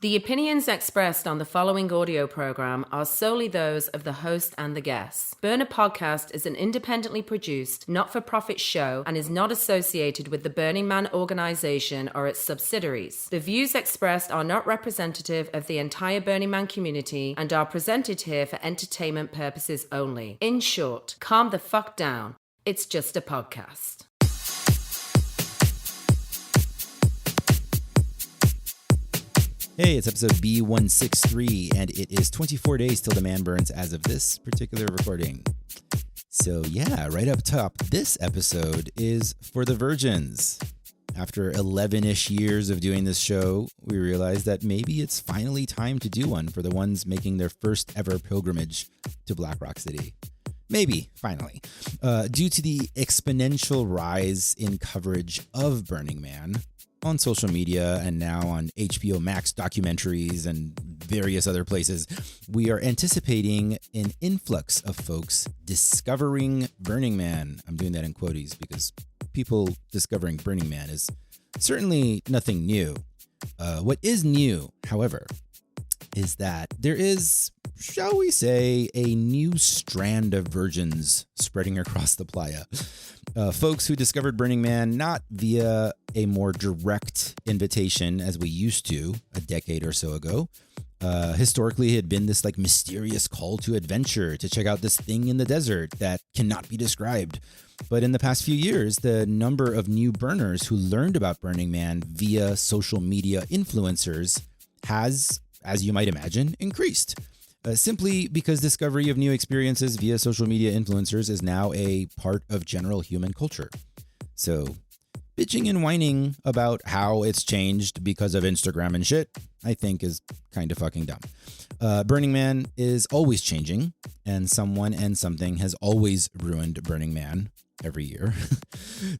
The opinions expressed on the following audio program are solely those of the host and the guests. Burner Podcast is an independently produced, not-for-profit show and is not associated with the Burning Man organization or its subsidiaries. The views expressed are not representative of the entire Burning Man community and are presented here for entertainment purposes only. In short, calm the fuck down. It's just a podcast. Hey, it's episode B163, and it is 24 days till the man burns as of this particular recording. So yeah, right up top, this episode is for the virgins. After 11-ish years of doing this show, we realized that maybe it's finally time to do one for the ones making their first ever pilgrimage to Black Rock City. Maybe, finally. Due to the exponential rise in coverage of Burning Man on social media and now on HBO Max documentaries and various other places, we are anticipating an influx of folks discovering Burning Man. I'm doing that in quotes because people discovering Burning Man is certainly nothing new. What is new, however, is that there is, shall we say, a new strand of virgins spreading across the playa. Folks who discovered Burning Man not via a more direct invitation as we used to a decade or so ago. Historically, it had been this like mysterious call to adventure to check out this thing in the desert that cannot be described. But in the past few years, the number of new burners who learned about Burning Man via social media influencers has, as you might imagine, increased. Simply because discovery of new experiences via social media influencers is now a part of general human culture. So, bitching and whining about how it's changed because of Instagram and shit, I think is kind of fucking dumb. Burning Man is always changing, and someone and something has always ruined Burning Man every year.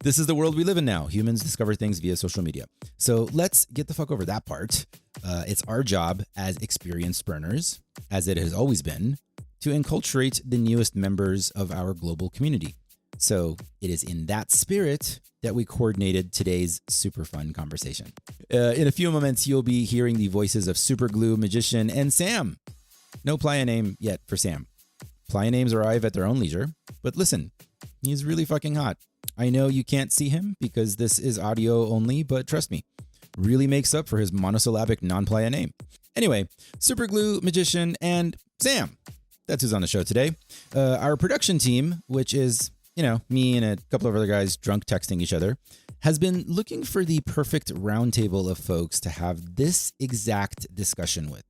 This is the world we live in now. Humans discover things via social media. So let's get the fuck over that part. It's our job as experienced burners, as it has always been, to enculturate the newest members of our global community. So it is in that spirit that we coordinated today's super fun conversation. In a few moments, you'll be hearing the voices of Superglue, Magician, and Sam. No playa name yet for Sam. Playa names arrive at their own leisure, but listen, he's really fucking hot. I know you can't see him because this is audio only, but trust me, really makes up for his monosyllabic non-playa name. Anyway, Superglue, Magician, and Sam. That's who's on the show today. Our production team, which is, me and a couple of other guys drunk texting each other, has been looking for the perfect roundtable of folks to have this exact discussion with.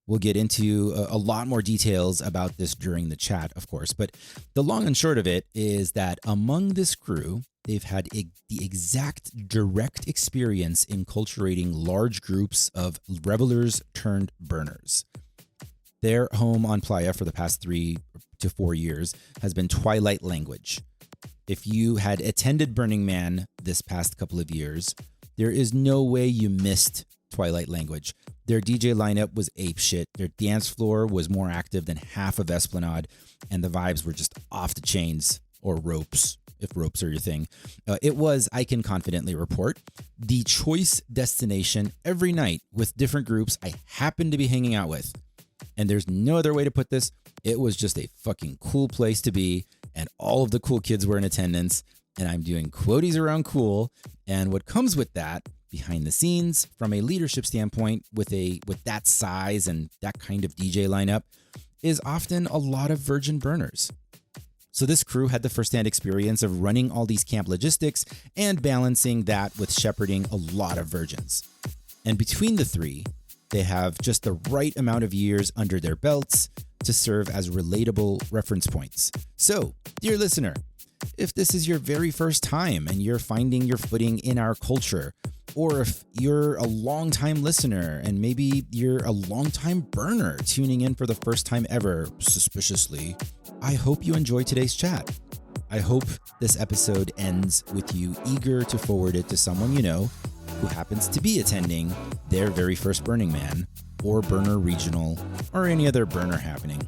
We'll get into a lot more details about this during the chat, of course, but the long and short of it is that among this crew, they've had the exact direct experience enculturating large groups of revelers turned burners. Their home on playa for the past 3 to 4 years has been Twilight Language. If you had attended Burning Man this past couple of years, there is no way you missed Twilight Language. Their DJ lineup was apeshit. Their dance floor was more active than half of Esplanade, and the vibes were just off the chains, or ropes, if ropes are your thing. It was, I can confidently report, the choice destination every night with different groups I happened to be hanging out with. And there's no other way to put this. It was just a fucking cool place to be, and all of the cool kids were in attendance, and I'm doing quoties around cool, and what comes with that behind the scenes from a leadership standpoint with that size and that kind of DJ lineup is often a lot of virgin burners. So this crew had the firsthand experience of running all these camp logistics and balancing that with shepherding a lot of virgins. And between the three, they have just the right amount of years under their belts to serve as relatable reference points. So, dear listener, if this is your very first time and you're finding your footing in our culture, or if you're a long-time listener and maybe you're a long-time burner tuning in for the first time ever, suspiciously, I hope you enjoy today's chat. I hope this episode ends with you eager to forward it to someone you know who happens to be attending their very first Burning Man, or Burner Regional, or any other burner happening.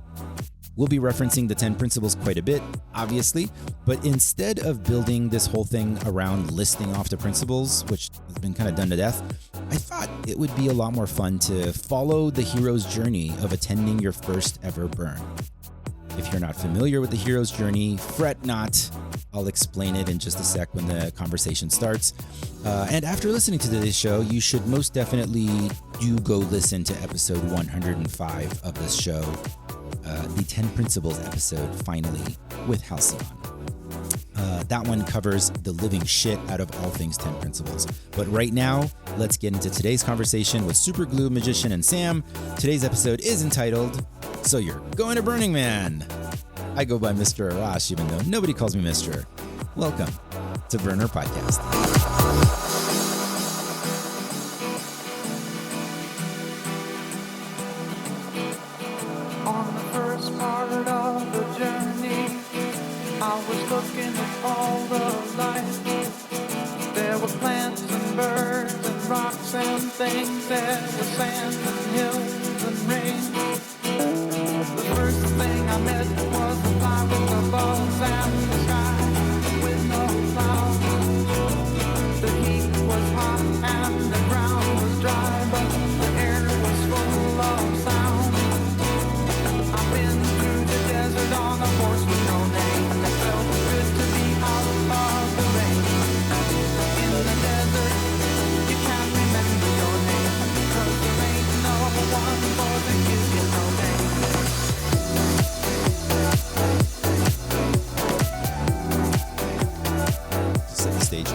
We'll be referencing the 10 principles quite a bit, obviously, but instead of building this whole thing around listing off the principles, which has been kind of done to death, I thought it would be a lot more fun to follow the hero's journey of attending your first ever burn. If you're not familiar with the hero's journey, fret not. I'll explain it in just a sec when the conversation starts. And after listening to today's show, you should most definitely do go listen to episode 105 of this show, the 10 Principles episode, finally, with Halcyon. That one covers the living shit out of all things 10 Principles. But right now, let's get into today's conversation with Superglue Magician and Sam. Today's episode is entitled, So You're Going to Burning Man. I go by Mr. Arash, even though nobody calls me Mr. Welcome to Burner Podcast. On the first part of the journey, I was looking at all the life. There were plants and birds and rocks and things. There was sand and hills and rain. The first thing I met was a fly with the balls and the sky with no clouds. The heat was hot and the ground was dry, but the air was full of sound. I've been through the desert on a horse with no name, and it felt good to be out of the rain. In the desert, you can't remember your name, 'cause there ain't no one for to give you no name. Set the stage.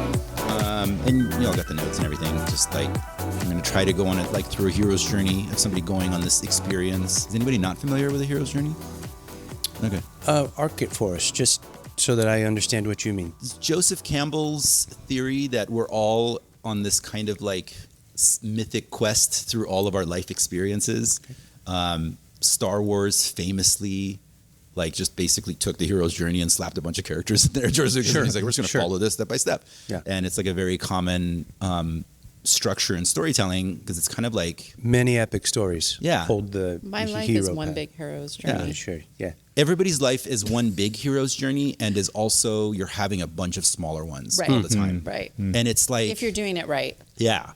And you all got the notes and everything. Just like, I'm going to try to go on it like through a hero's journey of somebody going on this experience. Is anybody not familiar with a hero's journey? Okay. Arc it for us, just so that I understand what you mean. It's Joseph Campbell's theory that we're all on this kind of like mythic quest through all of our life experiences. Okay. Star Wars famously like just basically took the hero's journey and slapped a bunch of characters in there. Sure. He's like, we're just going to follow this step by step. Yeah. And it's like a very common structure in storytelling because it's kind of like many epic stories. Yeah. Hold the My life hero is one path. big hero's journey. Yeah, sure. Yeah. everybody's life is one big hero's journey and is also you're having a bunch of smaller ones Right. all the time. Right. And it's like If you're doing it right. Yeah.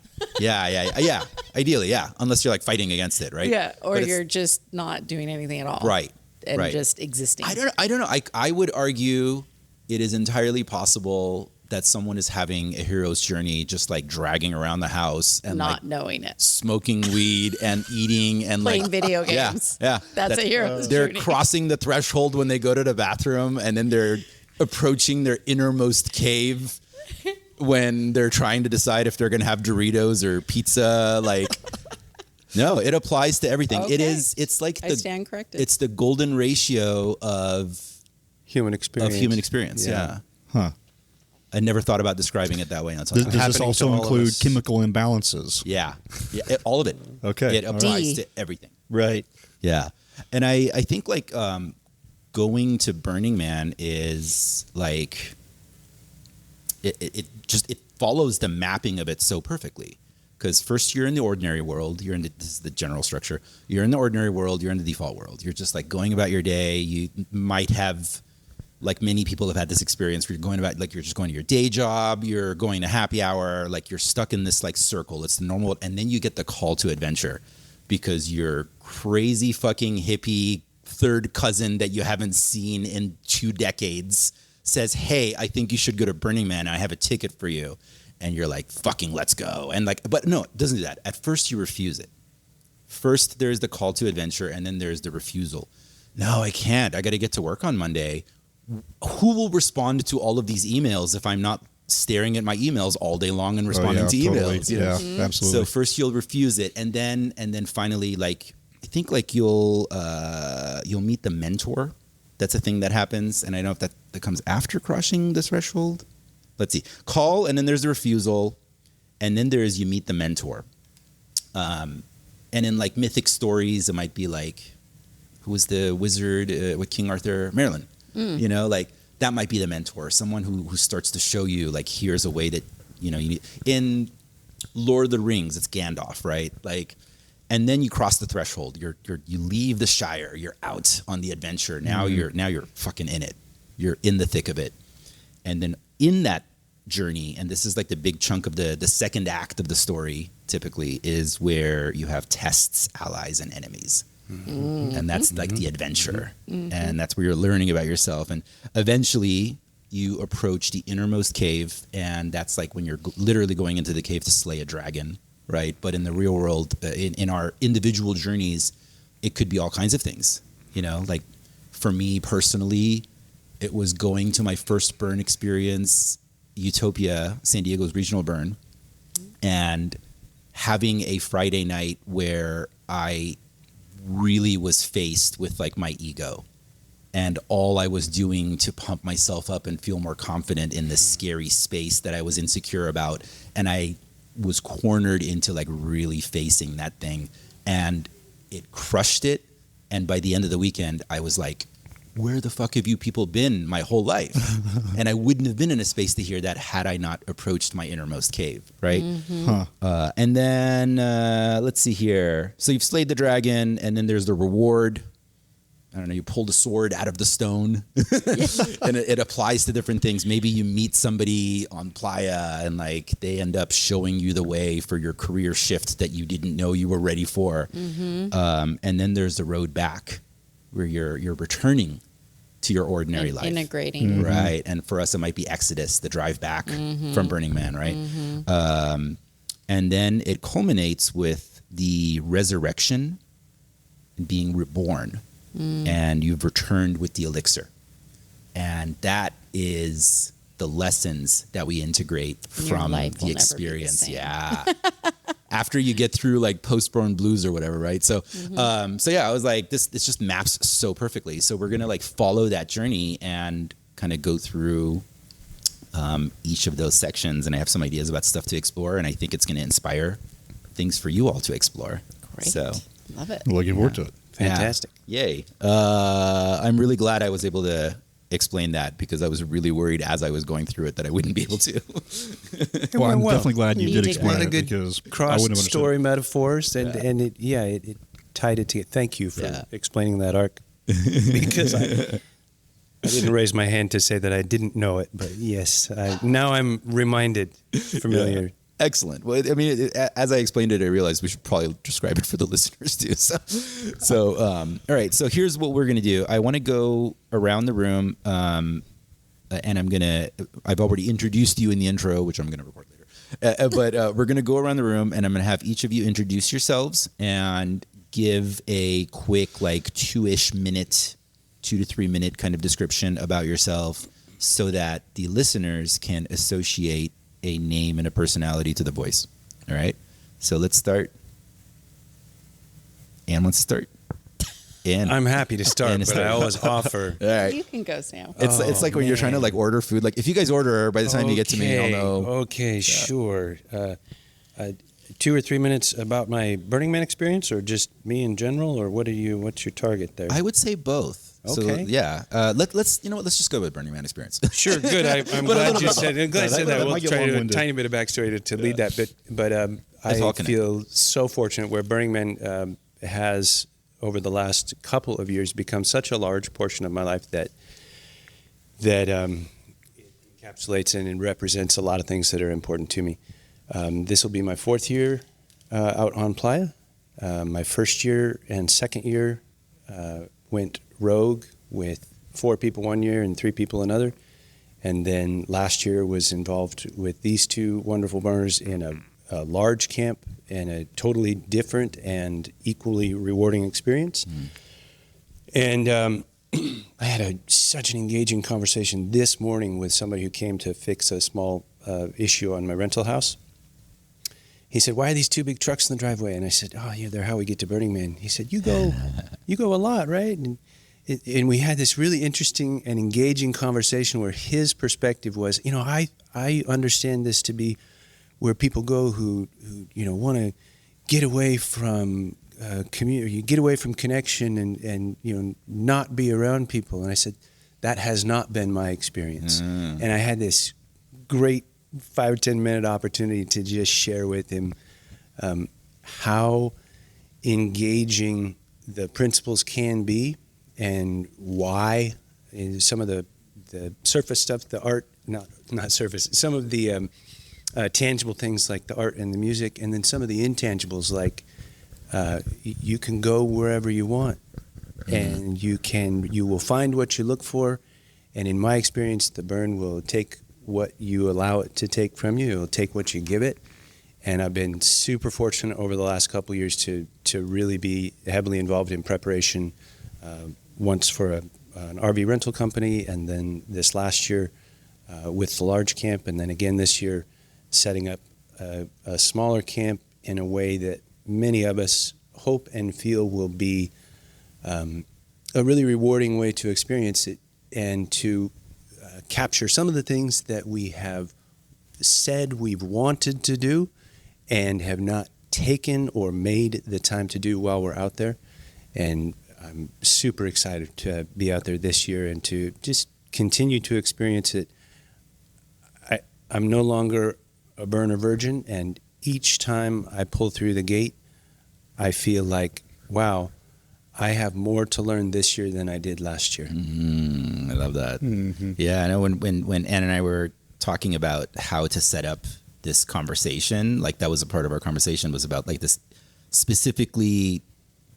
Ideally, yeah. Unless you're like fighting against it, right? Yeah. Or But it's- you're just not doing anything at all. Right. And right. just existing. I don't know. I would argue it is entirely possible that someone is having a hero's journey just like dragging around the house and not like knowing it. smoking weed and eating and Playing like video games. Yeah. That's a hero's They're journey. crossing the threshold when they go to the bathroom and then they're approaching their innermost cave when they're trying to decide if they're going to have Doritos or pizza. Like, no, it applies to everything. Okay. It's like I stand corrected. It's the golden ratio of Human experience. Yeah. Huh. I never thought about describing it that way. Until Does this happening to also all of include us. chemical imbalances? yeah, all of it. Okay. It applies D. to everything. Right. Yeah. And I think like going to Burning Man is like it follows the mapping of it so perfectly. Because first you're in the ordinary world, this is the general structure. You're in the ordinary world, you're in the default world. You're just like going about your day. You might have, like many people have had this experience where you're going about, like you're just going to your day job, you're going to happy hour, like you're stuck in this like circle. It's the normal, and then you get the call to adventure because your crazy fucking hippie third cousin that you haven't seen in 2 decades says, hey, I think you should go to Burning Man. I have a ticket for you. And you're like, fucking let's go. And like, but no, it doesn't do that. At first you refuse it. First there's the call to adventure and then there's the refusal. No, I can't. I got to get to work on Monday. Who will respond to all of these emails if I'm not staring at my emails all day long and responding to totally. emails? You know? Yeah, absolutely. So first you'll refuse it. And then finally, like, I think like you'll meet the mentor. That's a thing that happens. And I don't know if that comes after crossing the threshold. Let's see. Call, and then there's the refusal, and then there's you meet the mentor. And in like mythic stories, it might be like, who was the wizard with King Arthur? Merlin. You know, like that might be the mentor, someone who starts to show you like, here's a way that, you know, you need. In Lord of the Rings, it's Gandalf, right? Like, and then you cross the threshold. You leave the Shire. You're out on the adventure. Now you're fucking in it. You're in the thick of it. And then in that journey, and this is like the big chunk of the second act of the story, typically is where you have tests, allies, and enemies. And that's like the adventure. And that's where you're learning about yourself. And eventually you approach the innermost cave, and that's like when you're literally going into the cave to slay a dragon, right? But in the real world, in our individual journeys, it could be all kinds of things, you know? Like for me personally, it was going to my first burn experience, Utopia, San Diego's regional burn, and having a Friday night where I really was faced with like my ego, and all I was doing to pump myself up and feel more confident in this scary space that I was insecure about. And I was cornered into like really facing that thing, and it crushed it. And by the end of the weekend, I was like, where the fuck have you people been my whole life? And I wouldn't have been in a space to hear that had I not approached my innermost cave, right? And then, let's see here. So you've slayed the dragon, and then there's the reward. I don't know, you pulled a sword out of the stone, and it applies to different things. Maybe you meet somebody on Playa, and like they end up showing you the way for your career shift that you didn't know you were ready for. And then there's the road back, where you're returning to your ordinary life. Integrating. Right. And for us, it might be Exodus, the drive back from Burning Man, right? And then it culminates with the resurrection, being reborn, and you've returned with the elixir. And that is the lessons that we integrate from the experience. Yeah. After you get through like post-born blues or whatever, right? So, so yeah, I was like, this just maps so perfectly. So we're gonna like follow that journey and kind of go through each of those sections. And I have some ideas about stuff to explore, and I think it's gonna inspire things for you all to explore. Great. So, Love it. Looking forward to it. Fantastic. Yeah. Yay! I'm really glad I was able to explain that, because I was really worried as I was going through it that I wouldn't be able to. Well, I'm well. definitely glad you did Needed explain One of it, the good because I cross wouldn't have story understood. metaphors, and it tied it together. Thank you for explaining that arc, because I didn't raise my hand to say that I didn't know it, but yes, now I'm reminded, familiar. Excellent. Well, I mean, as I explained it, I realized we should probably describe it for the listeners too. So, all right. So here's what we're going to do. I want to go around the room, and I've already introduced you in the intro, which I'm going to record later. But we're going to go around the room, and I'm going to have each of you introduce yourselves and give a quick, like 2 to 3 minute kind of description about yourself, so that the listeners can associate a name and a personality to the voice. All right. So let's start. Anne wants to start. Anne. I'm happy to start, Anne but is I starting. always offer. All right. You can go, Sam. It's like when you're trying to like order food. Like if you guys order, by the time you get to me, I'll know. Okay, sure. 2 or 3 minutes about my Burning Man experience, or just me in general, or what's your target there? I would say both. Okay. So yeah, let's you know what? Let's just go with Burning Man experience. Sure, good. I'm glad you said. I'm glad you said that. that We'll might get try to do a long-winded. tiny bit of backstory to lead that bit, but I all connected. feel so fortunate where Burning Man has, over the last couple of years, become such a large portion of my life that it encapsulates and represents a lot of things that are important to me. This will be my 4th year out on Playa. My first year and second year went rogue with 4 people one year and 3 people another. And then last year was involved with these 2 wonderful burners in a large camp and a totally different and equally rewarding experience. And I had such an engaging conversation this morning with somebody who came to fix a small issue on my rental house. He said, "Why are these 2 big trucks in the driveway?" And I said, "Oh, yeah, they're how we get to Burning Man." He said, "You go a lot, right?" And we had this really interesting and engaging conversation where his perspective was, I understand this to be where people go who want to get away from community, get away from connection, and not be around people. And I said, that has not been my experience. And I had this great 5 or 10 minute opportunity to just share with him how engaging the principles can be, and why some of the surface stuff, the art, not surface, some of the tangible things like the art and the music, and then some of the intangibles like you can go wherever you want, and you will find what you look for. And in my experience, the burn will take what you allow it to take from you. It will take what you give it. And I've been super fortunate over the last couple of years to really be heavily involved in preparation, once for an RV rental company, and then this last year with the large camp, and then again this year setting up a smaller camp in a way that many of us hope and feel will be a really rewarding way to experience it, and to capture some of the things that we have said we've wanted to do and have not taken or made the time to do while we're out there. And I'm super excited to be out there this year and to just continue to experience it. I'm no longer a burner virgin, and each time I pull through the gate, I feel like, wow, I have more to learn this year than I did last year. I love that. Yeah, I know when Ann and I were talking about how to set up this conversation, like that was a part of our conversation, was about like this, specifically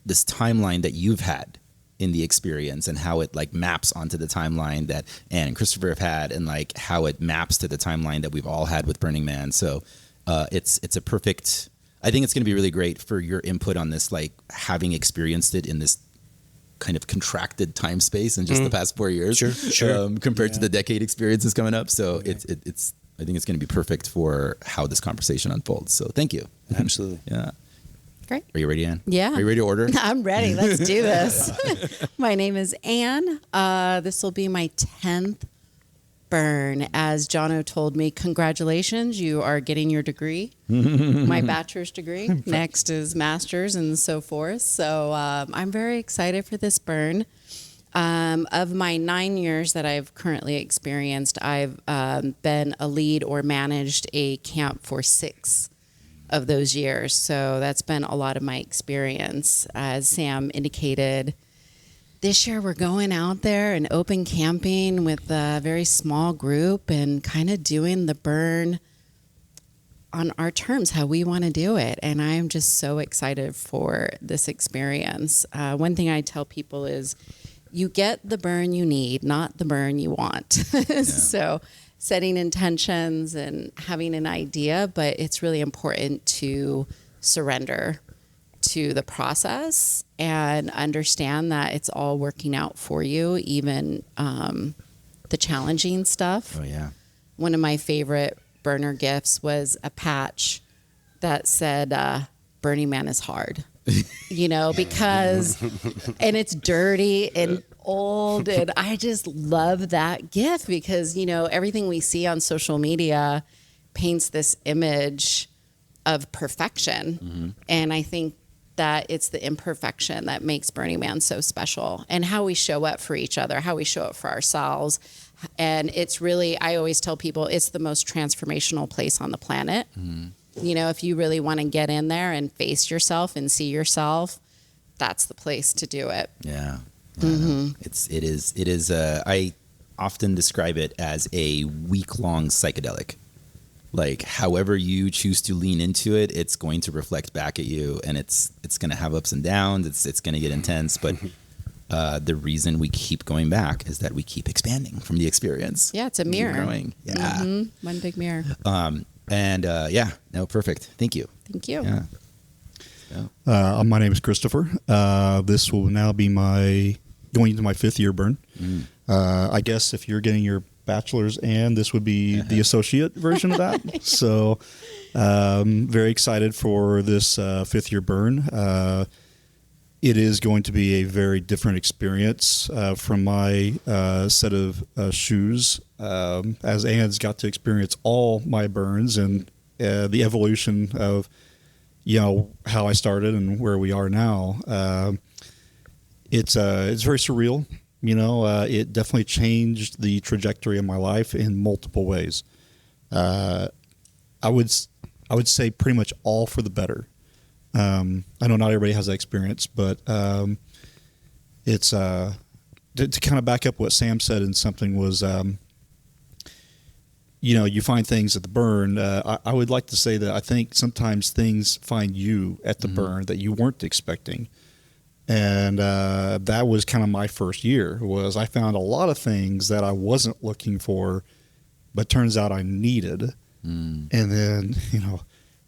this timeline that you've had in the experience and how it like maps onto the timeline that Ann and Christopher have had, and like how it maps to the timeline that we've all had with Burning Man. So it's a perfect, I think it's going to be really great for your input on this, like having experienced it in this kind of contracted time space in just the past 4 years, Sure. compared to the decade experiences coming up. So it's I think it's going to be perfect for how this conversation unfolds. So thank you. Absolutely. Yeah. Great. Are you ready, Ann? Yeah. Are you ready to order? I'm ready. Let's do this. My name is Ann. This will be my 10th burn. As Jono told me, congratulations, you are getting your degree. My bachelor's degree. Next is master's and so forth. So I'm very excited for this burn. Of my 9 years that I've currently experienced, I've been a lead or managed a camp for 6 of those years. So that's been a lot of my experience. As Sam indicated, this year we're going out there and open camping with a very small group and kind of doing the burn on our terms, how we want to do it. And I'm just so excited for this experience. One thing I tell people is you get the burn you need, not the burn you want. So setting intentions and having an idea, but it's really important to surrender to the process and understand that it's all working out for you, even the challenging stuff. Oh, yeah. One of my favorite burner gifts was a patch that said, Burning Man is hard. Because, and it's dirty and old. And I just love that gift because, everything we see on social media paints this image of perfection. And I think that it's the imperfection that makes Burning Man so special, and how we show up for each other, how we show up for ourselves. And it's really, I always tell people, it's the most transformational place on the planet. If you really want to get in there and face yourself and see yourself, that's the place to do it. Yeah. It is. I often describe it as a week-long psychedelic. Like, however you choose to lean into it, it's going to reflect back at you, and it's going to have ups and downs. It's going to get intense, but the reason we keep going back is that we keep expanding from the experience. Yeah, it's a mirror. Keep growing. Yeah. One big mirror. Perfect. Thank you. Thank you. Yeah. My name is Christopher. This will now be going into my 5th year burn. I guess if you're getting your bachelor's, and this would be the associate version of that. So very excited for this 5th year burn. It is going to be a very different experience from my set of shoes, as Ann's got to experience all my burns and the evolution of how I started and where we are now. It's very surreal. It definitely changed the trajectory of my life in multiple ways. I would say pretty much all for the better. I know not everybody has that experience, but it's to kind of back up what Sam said, and something was you find things at the burn. I would like to say that I think sometimes things find you at the burn that you weren't expecting. And that was kind of my first year, was I found a lot of things that I wasn't looking for, but turns out I needed. And then,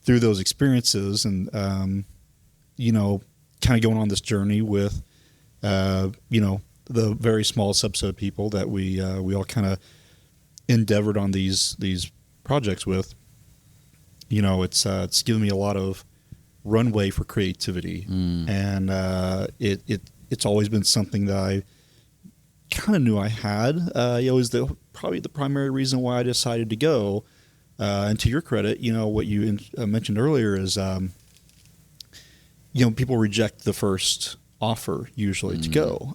through those experiences and, kind of going on this journey with, the very small subset of people that we all kind of endeavored on these projects with, it's given me a lot of runway for creativity. And it's always been something that I kind of knew I had. It was probably the primary reason why I decided to go. And to your credit, what you mentioned earlier is, people reject the first offer usually to go.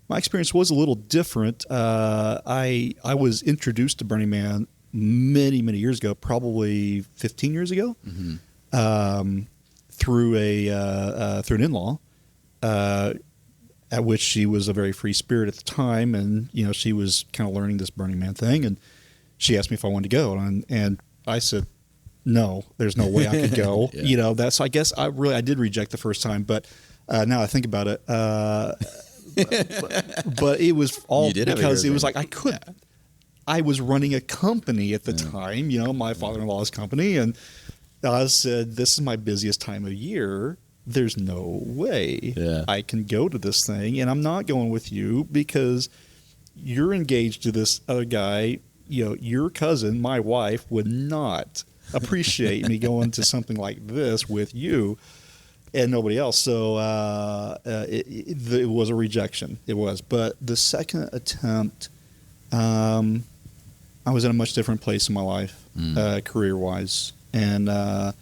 My experience was a little different. I was introduced to Burning Man many, many years ago, probably 15 years ago, through an in-law, at which she was a very free spirit at the time, and she was kind of learning this Burning Man thing, and she asked me if I wanted to go, and I said, no, there's no way I could go. That's, I guess I did reject the first time, but now I think about it, but it was all because it was like I was running a company at the time, my father-in-law's company, and I said, this is my busiest time of year. There's no way I can go to this thing, and I'm not going with you because you're engaged to this other guy. Your cousin, my wife, would not appreciate me going to something like this with you and nobody else. So it was a rejection. It was. But the second attempt, I was in a much different place in my life, career-wise. And the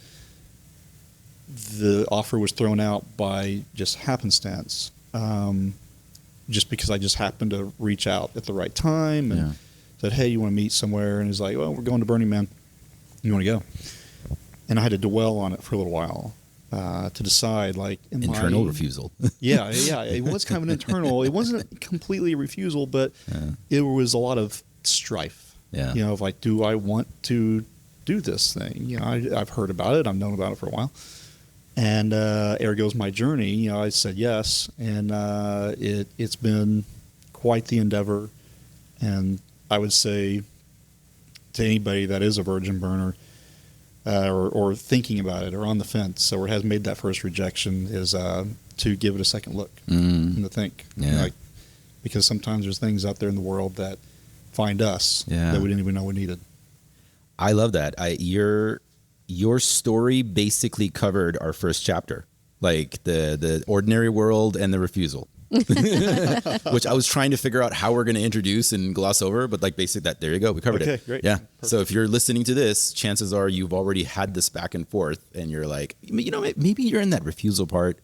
offer was thrown out by just happenstance, just because I just happened to reach out at the right time and said, hey, you want to meet somewhere? And he's like, well, we're going to Burning Man. You want to go? And I had to dwell on it for a little while to decide, like, internal refusal. Yeah. It was kind of an internal. It wasn't completely a refusal, but it was a lot of strife. Of like, do I want to do this thing? I've heard about it. I've known about it for a while. And ergo's my journey. I said yes, and it's been quite the endeavor. And I would say to anybody that is a virgin burner or thinking about it or on the fence or has made that first rejection is to give it a second look and to think. Because sometimes there's things out there in the world that find us that we didn't even know we needed. I love that. Your story basically covered our first chapter, like the ordinary world and the refusal. Which I was trying to figure out how we're going to introduce and gloss over, but like basic that, there you go. We covered it. Okay, great. Yeah. Perfect. So if you're listening to this, chances are you've already had this back and forth and you're like, maybe you're in that refusal part.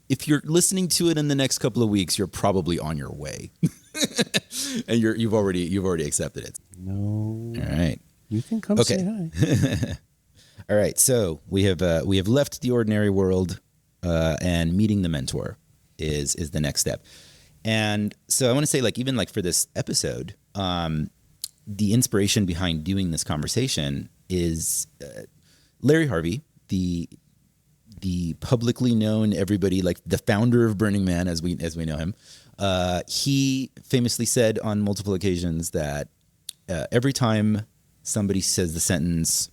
If you're listening to it in the next couple of weeks, you're probably on your way. And you've already accepted it. No. All right. You can come say hi. All right. So we have left the ordinary world, and meeting the mentor is the next step. And so I want to say, like, even like for this episode, the inspiration behind doing this conversation is Larry Harvey, the publicly known, everybody, like the founder of Burning Man as we know him. He famously said on multiple occasions that every time somebody says the sentence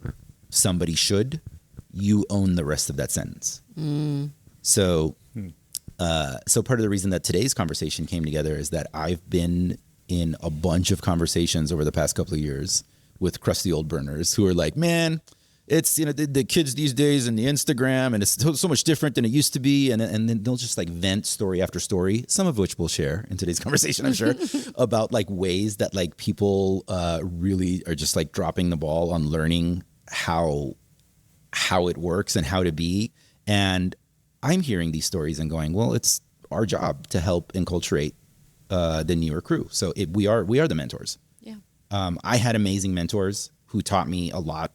"somebody should," you own the rest of that sentence. So part of the reason that today's conversation came together is that I've been in a bunch of conversations over the past couple of years with crusty old burners who are like, man, it's, the kids these days and the Instagram, and it's so much different than it used to be. And then they'll just like vent story after story, some of which we'll share in today's conversation, I'm sure, about like ways that like people really are just like dropping the ball on learning how it works and how to be. And I'm hearing these stories and going, well, it's our job to help enculturate the newer crew. So we are the mentors. Yeah. I had amazing mentors who taught me a lot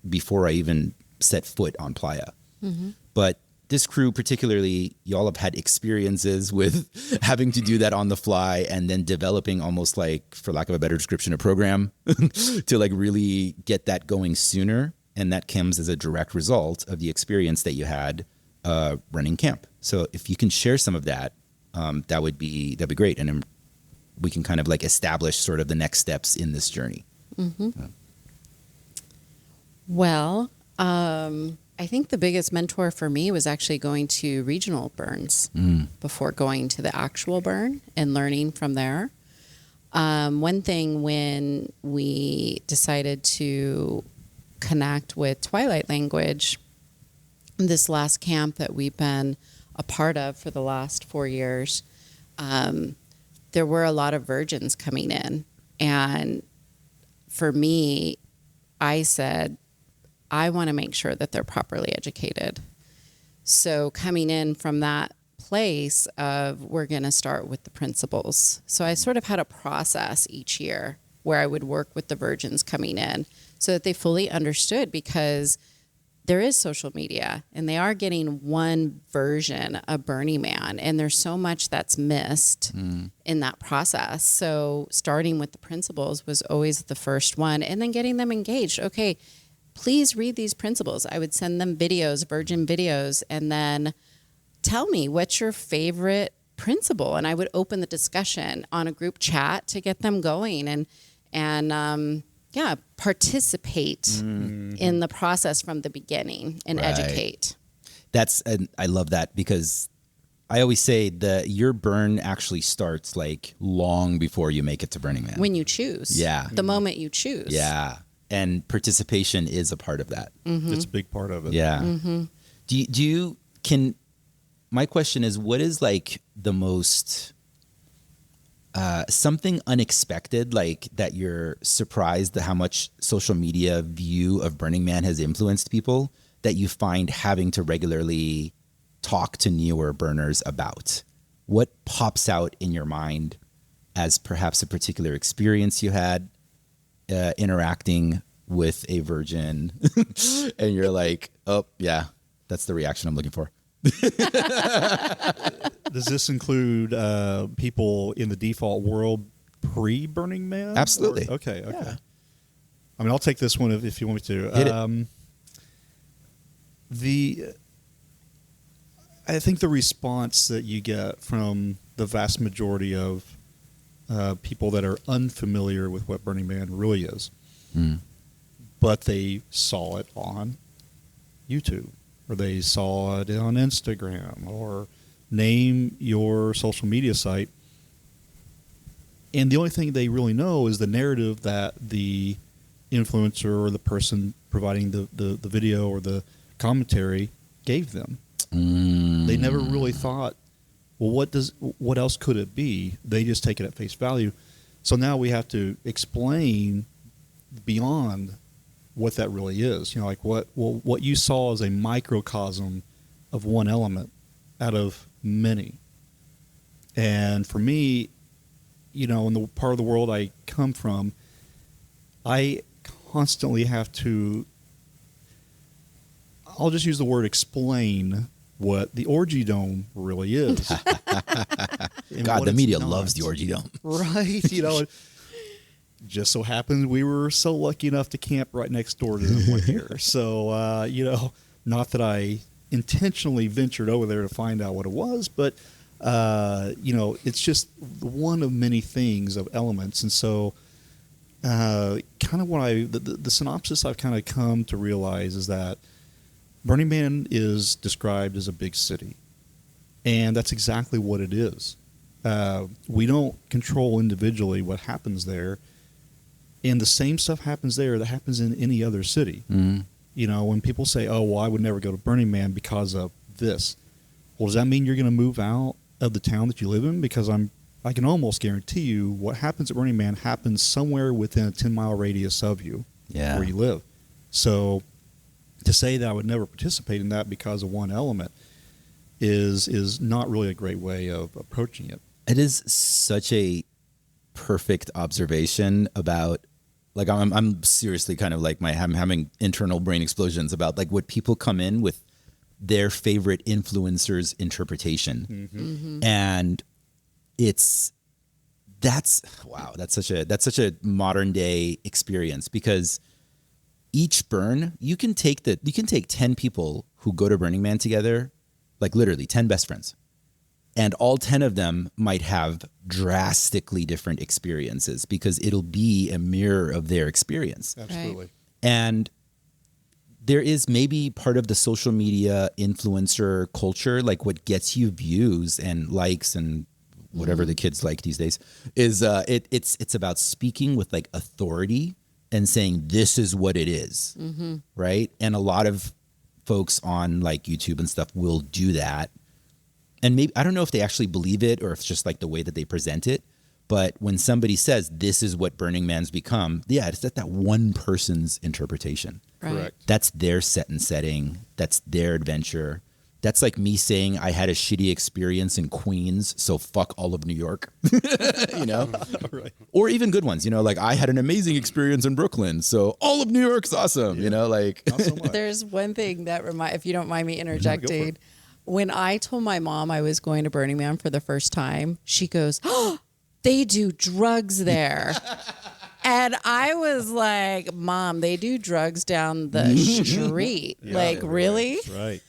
before I even set foot on Playa. Mm-hmm. But this crew particularly, y'all have had experiences with having to do that on the fly and then developing almost like, for lack of a better description, a program to like really get that going sooner. And that comes as a direct result of the experience that you had running camp. So if you can share some of that, that'd be great. And then we can kind of like establish sort of the next steps in this journey. Well, I think the biggest mentor for me was actually going to regional burns before going to the actual burn and learning from there. One thing when we decided to connect with Twilight Language, this last camp that we've been a part of for the last 4 years, there were a lot of virgins coming in. And for me, I said, I want to make sure that they're properly educated. So coming in from that place of we're going to start with the principles. So I sort of had a process each year where I would work with the virgins coming in so that they fully understood, because there is social media and they are getting one version of Burning Man, and there's so much that's missed in that process. So starting with the principles was always the first one, and then getting them engaged. Okay, please read these principles. I would send them videos, virgin videos, and then tell me what's your favorite principle. And I would open the discussion on a group chat to get them going and participate in the process from the beginning and educate. I love that, because I always say that your burn actually starts like long before you make it to Burning Man. When you choose. Yeah. The moment you choose. Yeah. And participation is a part of that. It's a big part of it. Yeah. My question is, what is like the most, something unexpected, like that you're surprised at how much social media view of Burning Man has influenced people, that you find having to regularly talk to newer burners about? What pops out in your mind as perhaps a particular experience you had interacting with a virgin and you're like, oh yeah, that's the reaction I'm looking for? Does this include people in the default world pre-Burning Man? Absolutely. Okay. Yeah. I mean, I'll take this one if you want me to. Hit it. I think the response that you get from the vast majority of people that are unfamiliar with what Burning Man really is, but they saw it on YouTube, or they saw it on Instagram, or name your social media site, and the only thing they really know is the narrative that the influencer or the person providing the video or the commentary gave them. They never really thought, well, what else could it be? They just take it at face value. So now we have to explain beyond what that really is. You know, like what you saw is a microcosm of one element out of many. And for me, you know, in the part of the world I come from, I constantly have to, I'll just use the word explain what the orgy dome really is. God, the media loves the orgy dome. Right. You know, it just so happens we were so lucky enough to camp right next door to them one year. So, you know, not that I intentionally ventured over there to find out what it was, but, you know, it's just one of many things, of elements. And so kind of what the synopsis I've kind of come to realize is that Burning Man is described as a big city, and that's exactly what it is. We don't control individually what happens there, and the same stuff happens there that happens in any other city. You know, when people say, oh, well, I would never go to Burning Man because of this. Well, does that mean you're going to move out of the town that you live in? Because I can almost guarantee you what happens at Burning Man happens somewhere within a 10-mile radius of you, where you live. So to say that I would never participate in that because of one element is not really a great way of approaching it. It is such a perfect observation about, like, I'm seriously kind of like I'm having internal brain explosions about like what people come in with their favorite influencer's interpretation. And that's such a modern day experience, because each burn, you can take 10 people who go to Burning Man together, like literally 10 best friends, and all 10 of them might have drastically different experiences, because it'll be a mirror of their experience. Absolutely. Right. And there is maybe part of the social media influencer culture, like what gets you views and likes and whatever the kids like these days, is it's about speaking with like authority and saying this is what it is, right? And a lot of folks on like YouTube and stuff will do that. And maybe, I don't know if they actually believe it or if it's just like the way that they present it. But when somebody says this is what Burning Man's become, yeah, it's that one person's interpretation. Right. Correct. That's their set and setting. That's their adventure. That's like me saying I had a shitty experience in Queens, so fuck all of New York, you know? Right. Or even good ones, you know, like I had an amazing experience in Brooklyn, so all of New York's awesome, you know, like. Not so much. There's one thing that if you don't mind me interjecting, when I told my mom I was going to Burning Man for the first time, she goes, "Oh, they do drugs there." And I was like, "Mom, they do drugs down the street." Like, really? Right.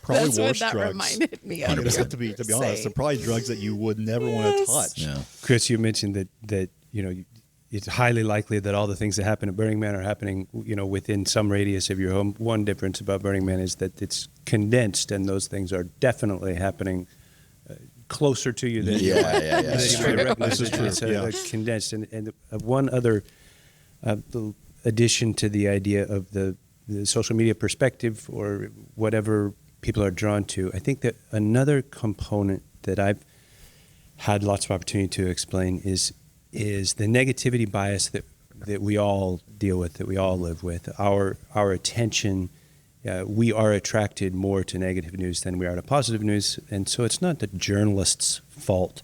Probably That's what worse that drugs. reminded me of. I mean, to be honest, they're probably drugs that you would never want to touch. Yeah. Chris, you mentioned that you know, it's highly likely that all the things that happen at Burning Man are happening, you know, within some radius of your home. One difference about Burning Man is that it's condensed, and those things are definitely happening closer to you than you might. This is true. It's Yeah. condensed, and one other little addition to the idea of the social media perspective or whatever people are drawn to. I think that another component that I've had lots of opportunity to explain is the negativity bias that we all deal with, that we all live with. Our attention, we are attracted more to negative news than we are to positive news, and so it's not the journalist's fault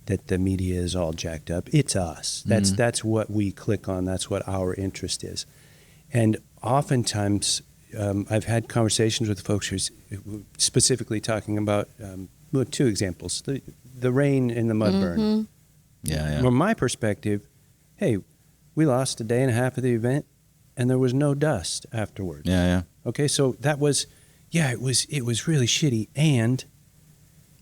that the media is all jacked up. It's us. That's what we click on. That's what our interest is. And oftentimes, I've had conversations with folks who's specifically talking about two examples: the rain and the mud burn. Yeah. From my perspective, hey, we lost a day and a half of the event, and there was no dust afterwards. Yeah. Okay, so that was, it was really shitty. And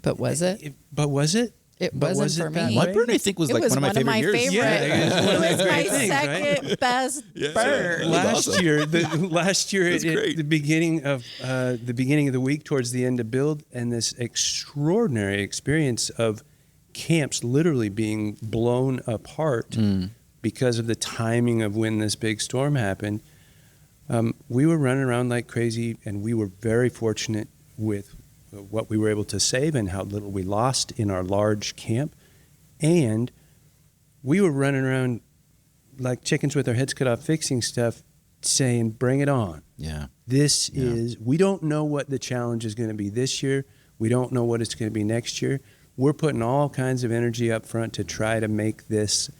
But was it? But was it? It But wasn't was for it that me. way? Mudburn, I think, was It like was one of my favorite years. Yeah, it one of was the my great things, right? second best burn. Last year, last year, That's great. at the beginning of the week, towards the end of build, and this extraordinary experience of camps literally being blown apart because of the timing of when this big storm happened. We were running around like crazy, and we were very fortunate with what we were able to save and how little we lost in our large camp. And we were running around like chickens with our heads cut off, fixing stuff, saying, bring it on. Yeah. This is, we don't know what the challenge is going to be this year. We don't know what it's going to be next year. We're putting all kinds of energy up front to try to make this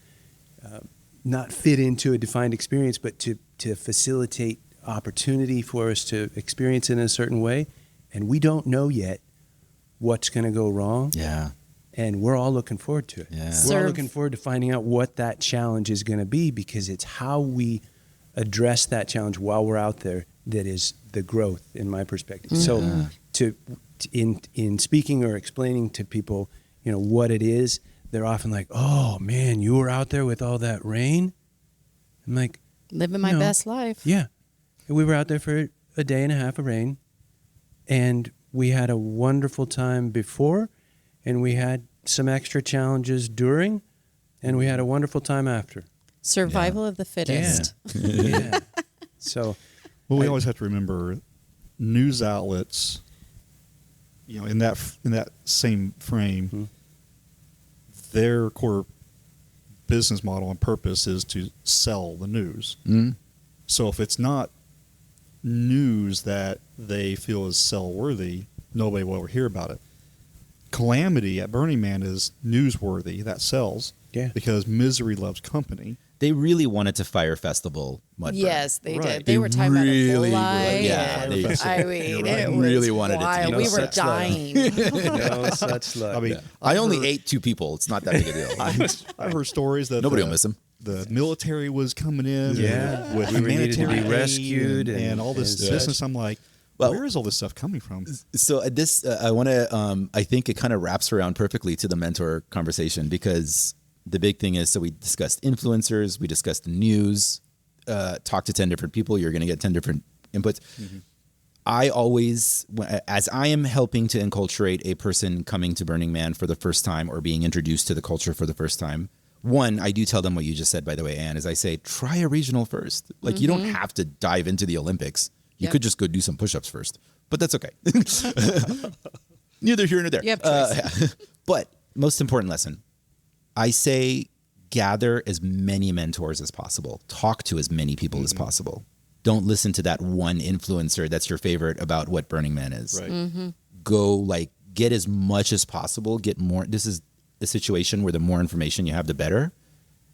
not fit into a defined experience, but to facilitate opportunity for us to experience it in a certain way. And we don't know yet what's going to go wrong. Yeah. And we're all looking forward to it. Yeah. We're all looking forward to finding out what that challenge is going to be, because it's how we address that challenge while we're out there that is the growth, in my perspective. So in speaking or explaining to people, you know, what it is, they're often like, oh, man, you were out there with all that rain? I'm like, Living my No. best life. yeah. We were out there for a day and a half of rain, and we had a wonderful time before, and we had some extra challenges during, and we had a wonderful time after. Survival of the fittest. Yeah. So, Well, we always have to remember news outlets, you know, in that same frame, their core business model and purpose is to sell the news. So if it's not news that they feel is sell-worthy, nobody will ever hear about it. Calamity at Burning Man is newsworthy, that sells, Yeah. because misery loves company. they really wanted to fire festival mud burn. Yes, they Right. did. They were talking really about a would. Yeah, and they- I mean, You're right. it Really was wanted it to be wild. no We were such luck. dying. No such luck. I mean, I only ate 2 people. It's not that big a deal. I've heard stories that Nobody will miss him. The military was coming in Yeah. with We needed to be humanitarian aid rescued and all this and business. I'm like, Well- where is all this stuff coming from? So this, I want to, I think it kind of wraps around perfectly to the mentor conversation, because the big thing is, so we discussed influencers, we discussed the news, talk to 10 different people, you're going to get 10 different inputs. I always, as I am helping to enculturate a person coming to Burning Man for the first time or being introduced to the culture for the first time, one, I do tell them what you just said, by the way, Anne, is I say, try a regional first. Like, you don't have to dive into the Olympics. You Yep. could just go do some push-ups first, but that's okay. Neither here nor there. You have choice. But most important lesson, I say gather as many mentors as possible. Talk to as many people as possible. Don't listen to that one influencer that's your favorite about what Burning Man is. Right. Go, like, get as much as possible. Get more. This is a situation where the more information you have, the better.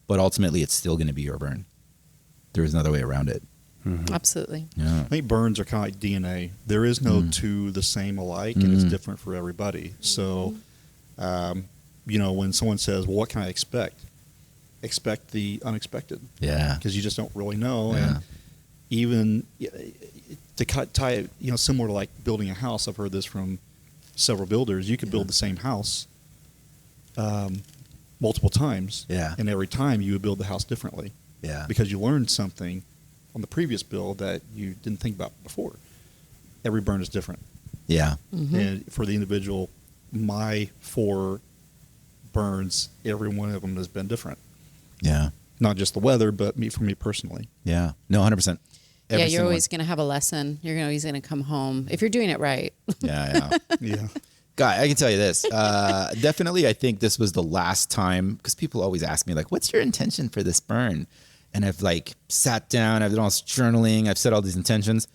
But ultimately, it's still going to be your burn. There is another way around it. Absolutely. Yeah. I think burns are kind of like DNA. There is no two the same alike, and it's different for everybody. So, when someone says, well, what can I expect? Expect the unexpected, Yeah. because you just don't really know. Yeah. And even to tie it, similar to like building a house, I've heard this from several builders. You could build the same house multiple times. Yeah. And every time you would build the house differently. Yeah. Because you learned something on the previous build that you didn't think about before. Every burn is different. Yeah. And for the individual, my 4 burns, every one of them has been different. Yeah. Not just the weather, but for me personally. Yeah. No, 100%. Yeah, Every you're single always going to have a lesson. You're always going to come home if you're doing it right. one. Yeah. Yeah. Guy, I can tell you this. Definitely, I think this was the last time, because people always ask me, like, what's your intention for this burn? And I've, like, sat down, I've done all this journaling, I've set all these intentions.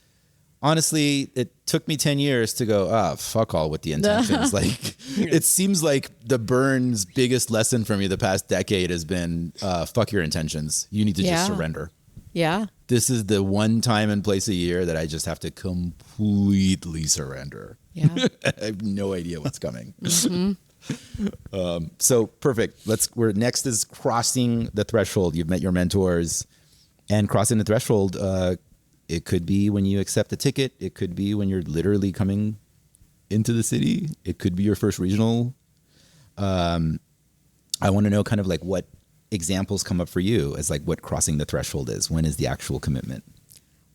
Honestly, it took me 10 years to go, fuck all with the intentions. Like, it seems like the burn's biggest lesson for me the past decade has been, fuck your intentions. You need to just Yeah. surrender. Yeah. This is the one time and place a year that I just have to completely surrender. Yeah. I have no idea what's coming. So perfect. We're next is crossing the threshold. You've met your mentors, and crossing the threshold. It could be when you accept the ticket. It could be when you're literally coming into the city. It could be your first regional. I want to know kind of like what examples come up for you as like what crossing the threshold is. When is the actual commitment?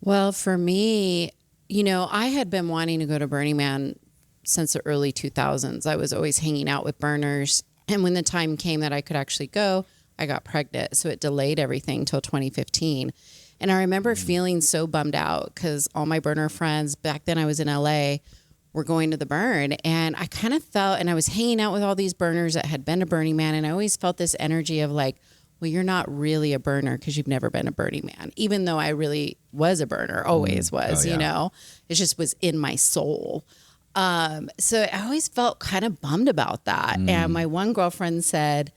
Well, for me, I had been wanting to go to Burning Man since the early 2000s. I was always hanging out with burners. And when the time came that I could actually go, I got pregnant. So it delayed everything till 2015. And I remember feeling so bummed out because all my burner friends, back then I was in LA, were going to the burn. And I kind of felt, and I was hanging out with all these burners that had been to Burning Man. And I always felt this energy of like, well, you're not really a burner because you've never been a Burning Man, even though I really was a burner, always was, Oh, yeah. it just was in my soul. So I always felt kind of bummed about that. And my one girlfriend said,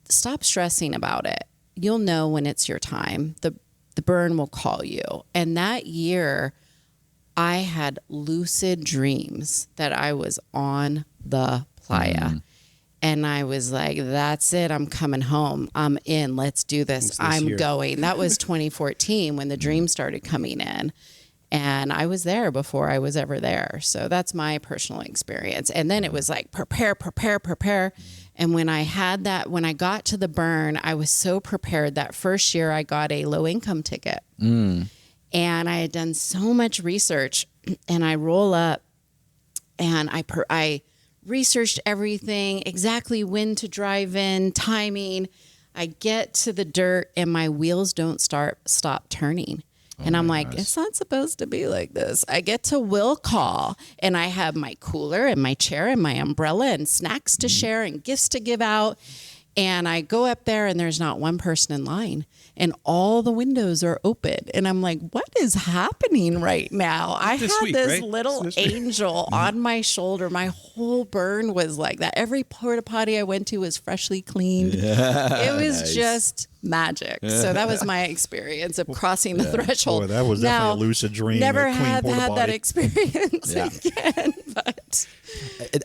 stop stressing about it. You'll know when it's your time. The burn will call you. And that year I had lucid dreams that I was on the playa. And I was like, that's it. I'm coming home. I'm in. Let's do this. I'm going. That was 2014 when the dreams started coming in. And I was there before I was ever there. So that's my personal experience. And then it was like, prepare. And when I got to the burn, I was so prepared. That first year I got a low income ticket. And I had done so much research, and I roll up and I researched everything, exactly when to drive in, timing. I get to the dirt and my wheels don't stop turning. And I'm like, it's not supposed to be like this. I get to will call, and I have my cooler and my chair and my umbrella and snacks to share and gifts to give out. And I go up there and there's not one person in line and all the windows are open. And I'm like, what is happening right now? I This had week, this right? little This week. angel on my shoulder. My whole burn was like that. Every porta potty I went to was freshly cleaned. It was Nice. just magic. So that was my experience of crossing the threshold. Boy, that was definitely a lucid dream. Never a clean had porta had that potty. experience Yeah. again. But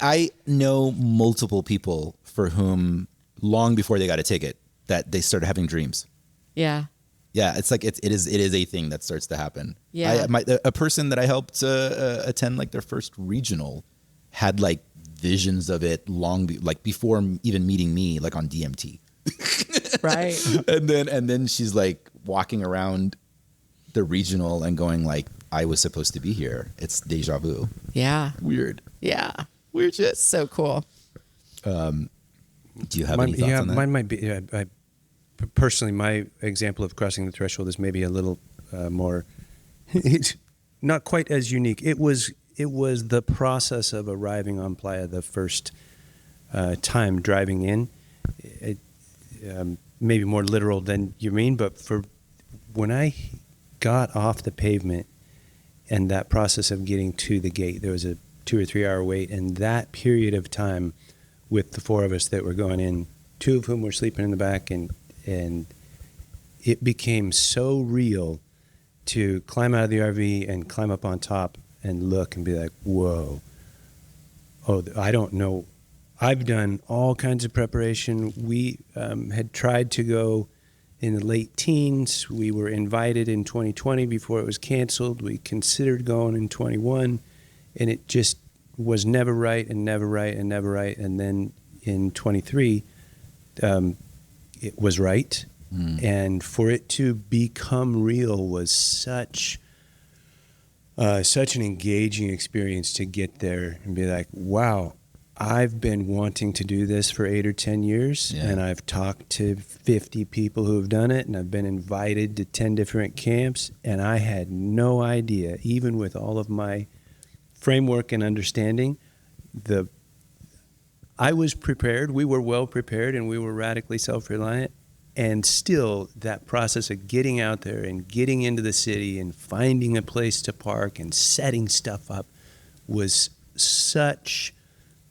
I know multiple people for whom long before they got a ticket that they started having dreams. yeah. Yeah, it's like it is a thing that starts to happen. Yeah. A person that I helped attend like their first regional had like visions of it before even meeting me, like on DMT. Right. and then she's like walking around the regional and going like, I was supposed to be here. It's deja vu. Yeah. Weird. Yeah. Weird shit. So cool. Do you have any thoughts on that? Mine might be. Personally, my example of crossing the threshold is maybe a little more. It's not quite as unique. It was the process of arriving on Playa the first time driving in. It, maybe more literal than you mean, but for when I got off the pavement and that process of getting to the gate, there was a 2 or 3 hour wait, and that period of time with the 4 of us that were going in, 2 of whom were sleeping in the back, and it became so real to climb out of the RV and climb up on top and look and be like, whoa, oh, I don't know. I've done all kinds of preparation. We had tried to go in the late teens. We were invited in 2020 before it was canceled. We considered going in 21, and it just was never right and never right and never right. And then in 23, it was right. And for it to become real was such an engaging experience to get there and be like, wow, I've been wanting to do this for 8 or 10 years, Yeah. and I've talked to 50 people who have done it, and I've been invited to 10 different camps, and I had no idea, even with all of my framework and understanding, I was prepared, we were well prepared, and we were radically self-reliant, and still that process of getting out there and getting into the city and finding a place to park and setting stuff up was such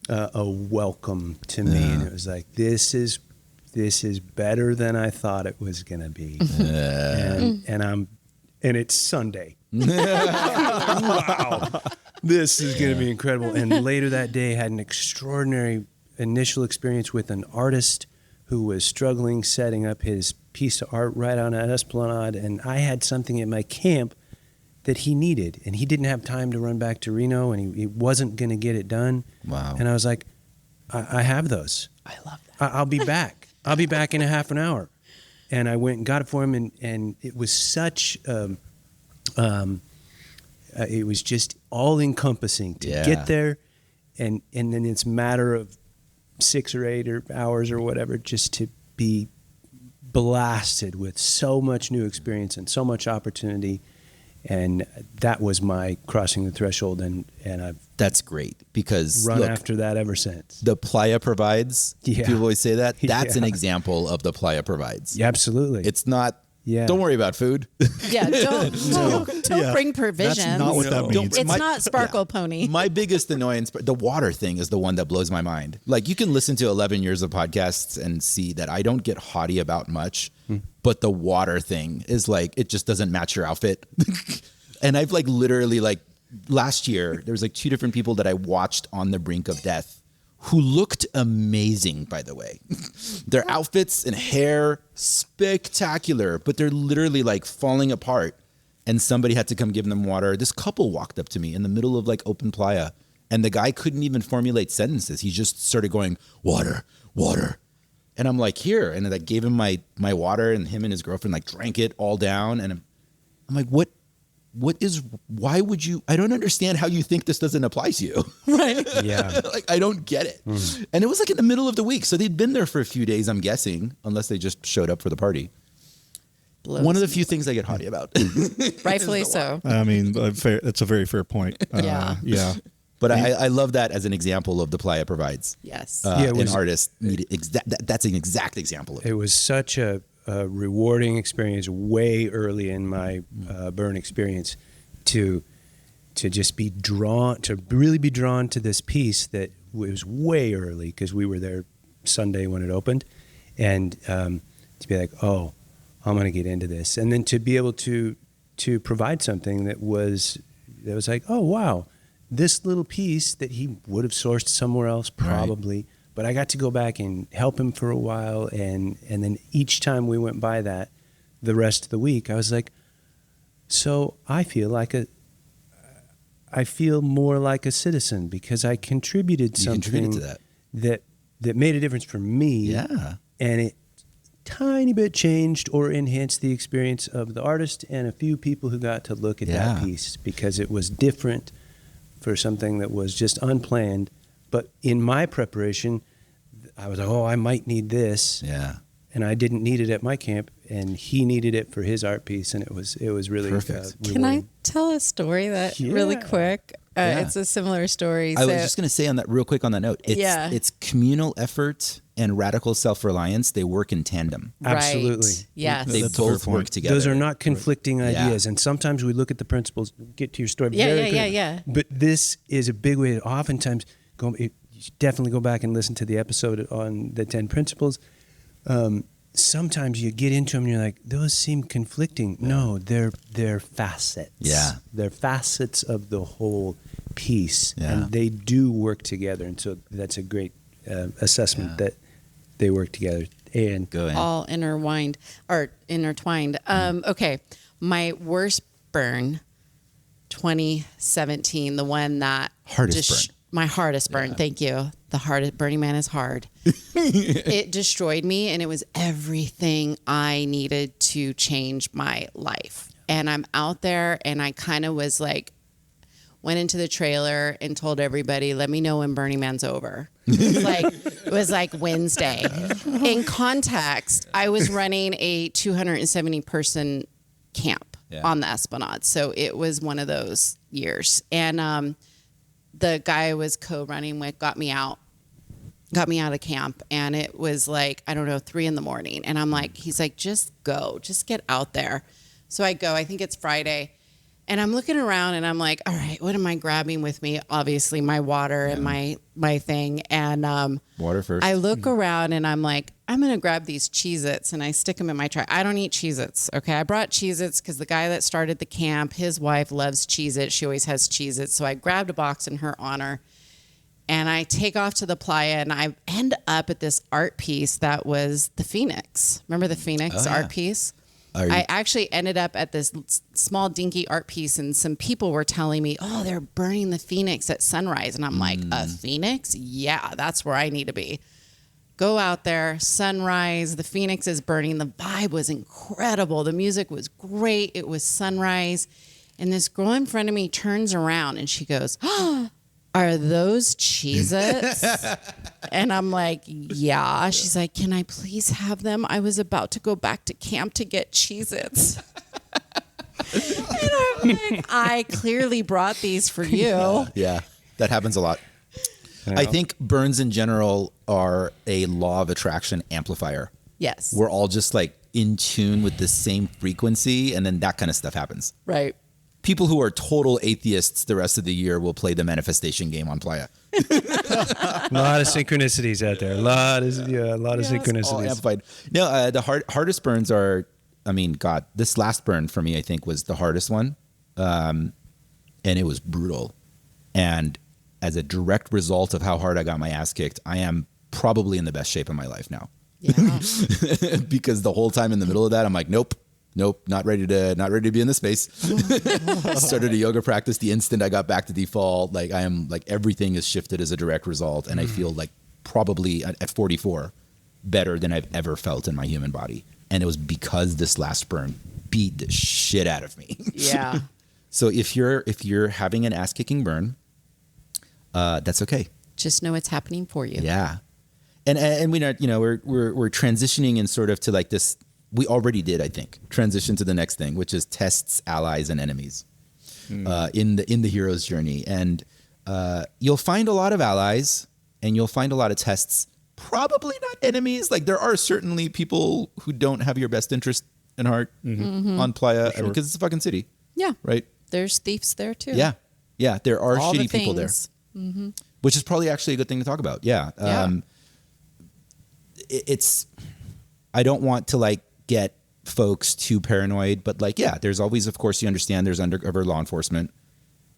a welcome to me. And it was like, this is better than I thought it was going to be. And it's Sunday. Wow. This is going to be incredible. And later that day, had an extraordinary initial experience with an artist who was struggling setting up his piece of art right on an Esplanade. And I had something at my camp that he needed, and he didn't have time to run back to Reno, and he wasn't going to get it done. Wow. And I was like, I have those. I love that. I'll be back. I'll be back in a half an hour. And I went and got it for him, and it was such, it was just all-encompassing to get there, and then it's a matter of 6 or 8 hours or whatever, just to be blasted with so much new experience and so much opportunity. And that was my crossing the threshold, and I've That's great because run look, after that ever since. the Playa provides. Yeah. People always say that. That's an Yeah. example of the Playa provides. Yeah, absolutely. It's not. Yeah. Don't worry about food. Yeah, don't Yeah, bring provisions. That's not what that means. It's not Sparkle Pony. My biggest annoyance, the water thing is the one that blows my mind. Like you can listen to 11 years of podcasts and see that I don't get haughty about much, but the water thing is like, it just doesn't match your outfit. And I've like literally like last year, there was like 2 different people that I watched on the brink of death who looked amazing, by the way. Their outfits and hair, spectacular, but they're literally like falling apart. And somebody had to come give them water. This couple walked up to me in the middle of like open playa, and the guy couldn't even formulate sentences. He just started going, water, water. And I'm like, here. And I gave him my water, and him and his girlfriend like drank it all down. And I'm like, why would you, I don't understand how you think this doesn't apply to you. Right. Yeah. Like, I don't get it. And it was like in the middle of the week. So they'd been there for a few days, I'm guessing, unless they just showed up for the party. One of the few things I get haughty about. Rightfully so. I mean, it's a very fair point. Yeah. Yeah. But I love that as an example of the playa provides. Yes. An artist needed that's an exact example of it. It was such a rewarding experience way early in my burn experience to just be drawn, to really be drawn to this piece that was way early because we were there Sunday when it opened, and to be like, oh, I'm going to get into this, and then to be able to provide something that was like, oh wow, this little piece that he would have sourced somewhere else probably. Right. But I got to go back and help him for a while, and then each time we went by that, the rest of the week, I was like, so I feel more like a citizen because I contributed something to that made a difference for me. Yeah. And it tiny bit changed or enhanced the experience of the artist and a few people who got to look at that piece because it was different for something that was just unplanned. But in my preparation, I was like, oh, I might need this. Yeah. And I didn't need it at my camp, and he needed it for his art piece, and it was really perfect. Can I tell a story that really quick? It's a similar story. I was just going to say on that real quick on that note. It's communal effort and radical self-reliance. They work in tandem. Absolutely. Right. Yes. They both work together. Those are not conflicting ideas. And sometimes we look at the principles, get to your story. Yeah. But this is a big way to oftentimes you should definitely go back and listen to the episode on the 10 principles. Sometimes you get into them and you're like, those seem conflicting. Yeah. No, they're facets. Yeah. They're facets of the whole piece. Yeah. And they do work together. And so that's a great assessment that they work together. And all intertwined. Okay. My worst burn, 2017, the one that hardest burn. My hardest burn. Thank you. The hardest Burning Man is hard. It destroyed me, and it was everything I needed to change my life. And I'm out there, and I kind of was like, went into the trailer and told everybody, let me know when Burning Man's over. It was like Wednesday. In context, I was running a 270 person camp on the Esplanade. So it was one of those years. And, the guy I was co-running with got me out of camp, and it was like, I don't know, 3 a.m. And I'm like, he's like, just go, just get out there. So I go, I think it's Friday, and I'm looking around and I'm like, all right, what am I grabbing with me? Obviously my water and my thing. And, water first. I look around and I'm like, I'm going to grab these Cheez-Its, and I stick them in my tray. I don't eat Cheez-Its. Okay. I brought Cheez-Its because the guy that started the camp, his wife loves Cheez-Its. She always has Cheez-Its. So I grabbed a box in her honor, and I take off to the playa, and I end up at this art piece that was the Phoenix. Remember the Phoenix art piece? I actually ended up at this small dinky art piece, and some people were telling me, oh, they're burning the Phoenix at sunrise. And I'm like, a Phoenix? Yeah, that's where I need to be. Go out there, sunrise, the Phoenix is burning. The vibe was incredible. The music was great. It was sunrise. And this girl in front of me turns around and she goes, oh, are those Cheez-Its? And I'm like, yeah. She's like, can I please have them? I was about to go back to camp to get Cheez-Its. And I'm like, I clearly brought these for you. Yeah, that happens a lot. I think burns in general are a law of attraction amplifier. Yes. We're all just like in tune with the same frequency, and then that kind of stuff happens. Right. People who are total atheists the rest of the year will play the manifestation game on Playa. A lot of synchronicities out there. A lot of synchronicities. All amplified. No, the hardest burns are, I mean, God, this last burn for me, I think, was the hardest one. And it was brutal. And as a direct result of how hard I got my ass kicked, I am probably in the best shape of my life now. Yeah. Because the whole time in the middle of that, I'm like, nope, not ready to be in this space. Started a yoga practice the instant I got back to default. Like I am like everything is shifted as a direct result, and I feel like probably at 44 better than I've ever felt in my human body. And it was because this last burn beat the shit out of me. Yeah. So if you're having an ass kicking burn, that's okay. Just know it's happening for you. Yeah. And we're transitioning in sort of to like this. We already did, I think, transition to the next thing, which is tests, allies, and enemies in the hero's journey. And You'll find a lot of allies and you'll find a lot of tests. Probably not enemies. Like there are certainly people who don't have your best interest in heart on Playa because it's a fucking city. Yeah. Right. There's thieves there too. Yeah. Yeah. There are All the shitty people there, which is probably actually a good thing to talk about. Yeah. It's, I don't want to like get folks too paranoid, but like, yeah, there's always, of course, you understand there's undercover law enforcement.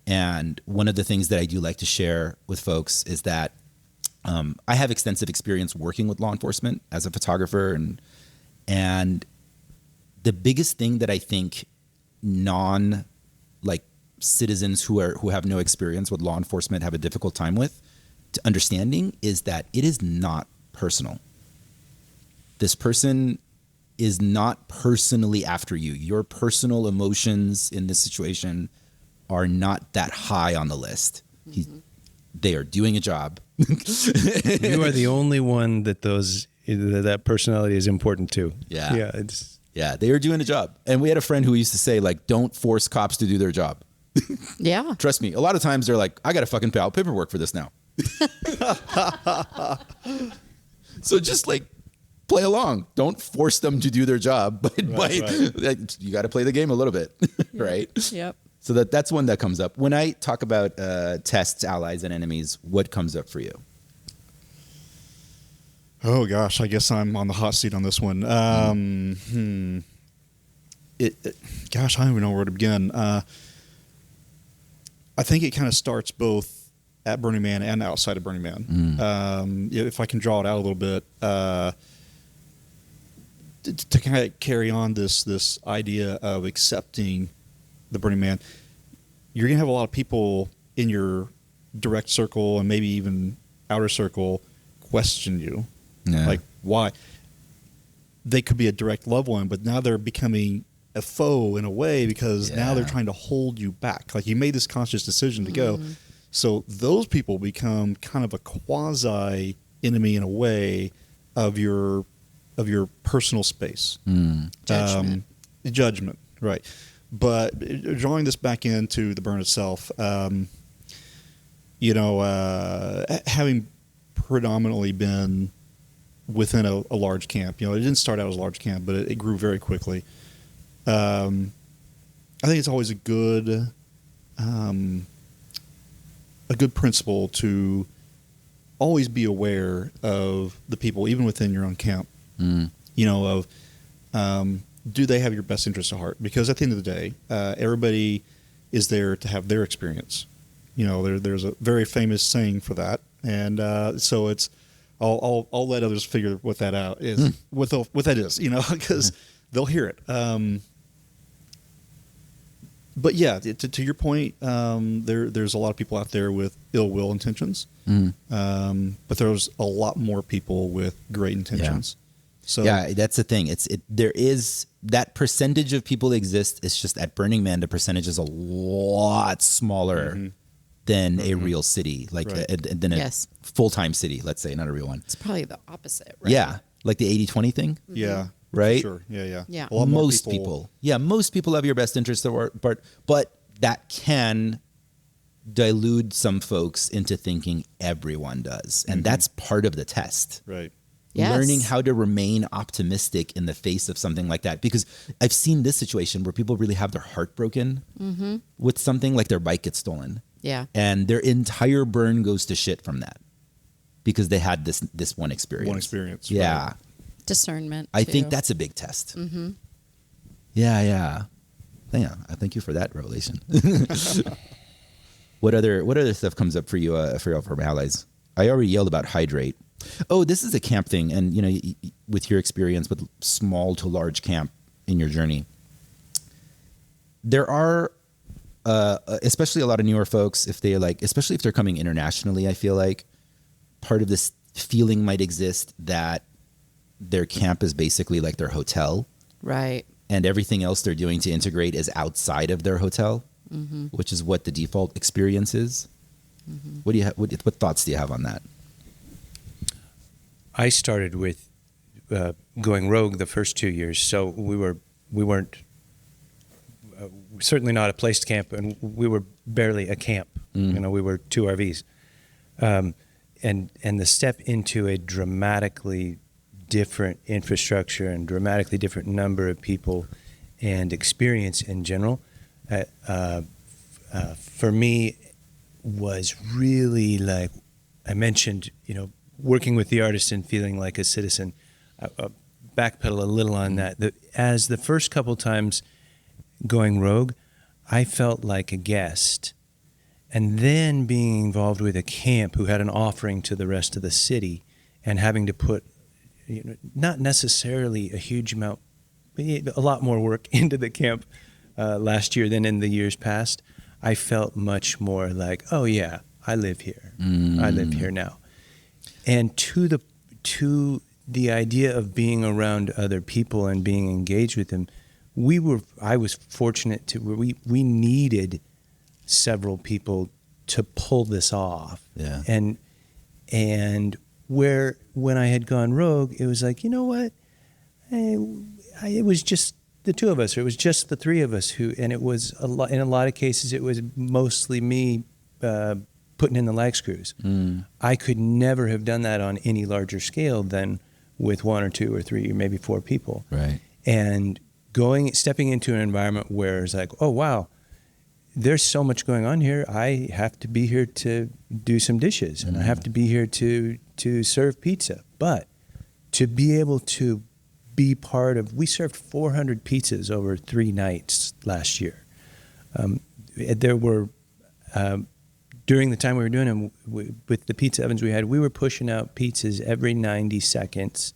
And one of the things that I do like to share with folks is that I have extensive experience working with law enforcement as a photographer, and the biggest thing that I think citizens who have no experience with law enforcement have a difficult time with understanding is that it is not personal. This person is not personally after you. Your personal emotions in this situation are not that high on the list. They are doing a job. You are the only one that personality is important to. Yeah. Yeah. They are doing a job. And we had a friend who used to say, like, don't force cops to do their job. Yeah. Trust me. A lot of times they're like, I got to fucking pay out paperwork for this now. So just like play along. Don't force them to do their job. But you got to play the game a little bit. Right. Yep. So that's one that comes up. When I talk about tests, allies, and enemies, what comes up for you? Oh gosh, I guess I'm on the hot seat on this one. Gosh, I don't even know where to begin. I think it kind of starts both at Burning Man and outside of Burning Man. If I can draw it out a little bit, to kind of carry on this idea of accepting the Burning Man, you're going to have a lot of people in your direct circle and maybe even outer circle question you. Yeah. Like, why? They could be a direct loved one, but now they're becoming a foe in a way because now they're trying to hold you back. Like, you made this conscious decision to go. So those people become kind of a quasi enemy in a way of your personal space. Judgment, right. But drawing this back into the burn itself, having predominantly been within a large camp, it didn't start out as a large camp, but it grew very quickly. I think it's always a good principle to always be aware of the people, even within your own camp. Do they have your best interest at heart? Because at the end of the day, everybody is there to have their experience. There's a very famous saying for that, and so it's I'll let others figure what that out is, what that is, because they'll hear it. But yeah, to your point, there's a lot of people out there with ill will intentions, but there's a lot more people with great intentions. So yeah, that's the thing. There is that percentage of people exist. It's just at Burning Man, the percentage is a lot smaller than a real city, like than a full-time city, let's say, not a real one. It's probably the opposite, right? Yeah, like the 80-20 thing. Yeah, right. Sure. Yeah. Yeah. A lot more Most people have your best interest at heart, but that can dilute some folks into thinking everyone does, and that's part of the test. Right. Yes. Learning how to remain optimistic in the face of something like that. Because I've seen this situation where people really have their heart broken with something, like their bike gets stolen. Yeah. And their entire burn goes to shit from that because they had this one experience. Yeah. Right. Discernment. I too. think that's a big test. Yeah. Thank you for that revelation. What other stuff comes up for you from allies? I already yelled about hydrate. Oh, this is a camp thing, and with your experience with small to large camp in your journey, there are, especially a lot of newer folks, especially if they're coming internationally, I feel like part of this feeling might exist that their camp is basically like their hotel, right, and everything else they're doing to integrate is outside of their hotel, which is what the default experience is. What thoughts do you have on that? I started with going rogue the first 2 years, so we weren't certainly not a placed camp, and we were barely a camp. You know, we were 2 RVs. And the step into a dramatically different infrastructure and dramatically different number of people and experience in general, for me, was really like, I mentioned, you know, working with the artist and feeling like a citizen. Backpedal a little on that. As the first couple times going rogue, I felt like a guest. And then being involved with a camp who had an offering to the rest of the city and having to put, you know, not necessarily a huge amount, a lot more work into the camp last year than in the years past, I felt much more like, oh yeah, I live here. I live here now. And to the idea of being around other people and being engaged with them, I was fortunate to, we needed several people to pull this off. Yeah. And when I had gone rogue, it was like, you know what? It was just the 2 of us, or it was just the 3 of us and it was in a lot of cases, it was mostly me putting in the lag screws. I could never have done that on any larger scale than with 1 or 2 or 3 or maybe 4 people. Right. And stepping into an environment where it's like, oh wow, there's so much going on here. I have to be here to do some dishes, and I have to be here to serve pizza. But to be able to be part of, we served 400 pizzas over 3 nights last year. There were, during the time we were doing them, with the pizza ovens we had, we were pushing out pizzas every 90 seconds,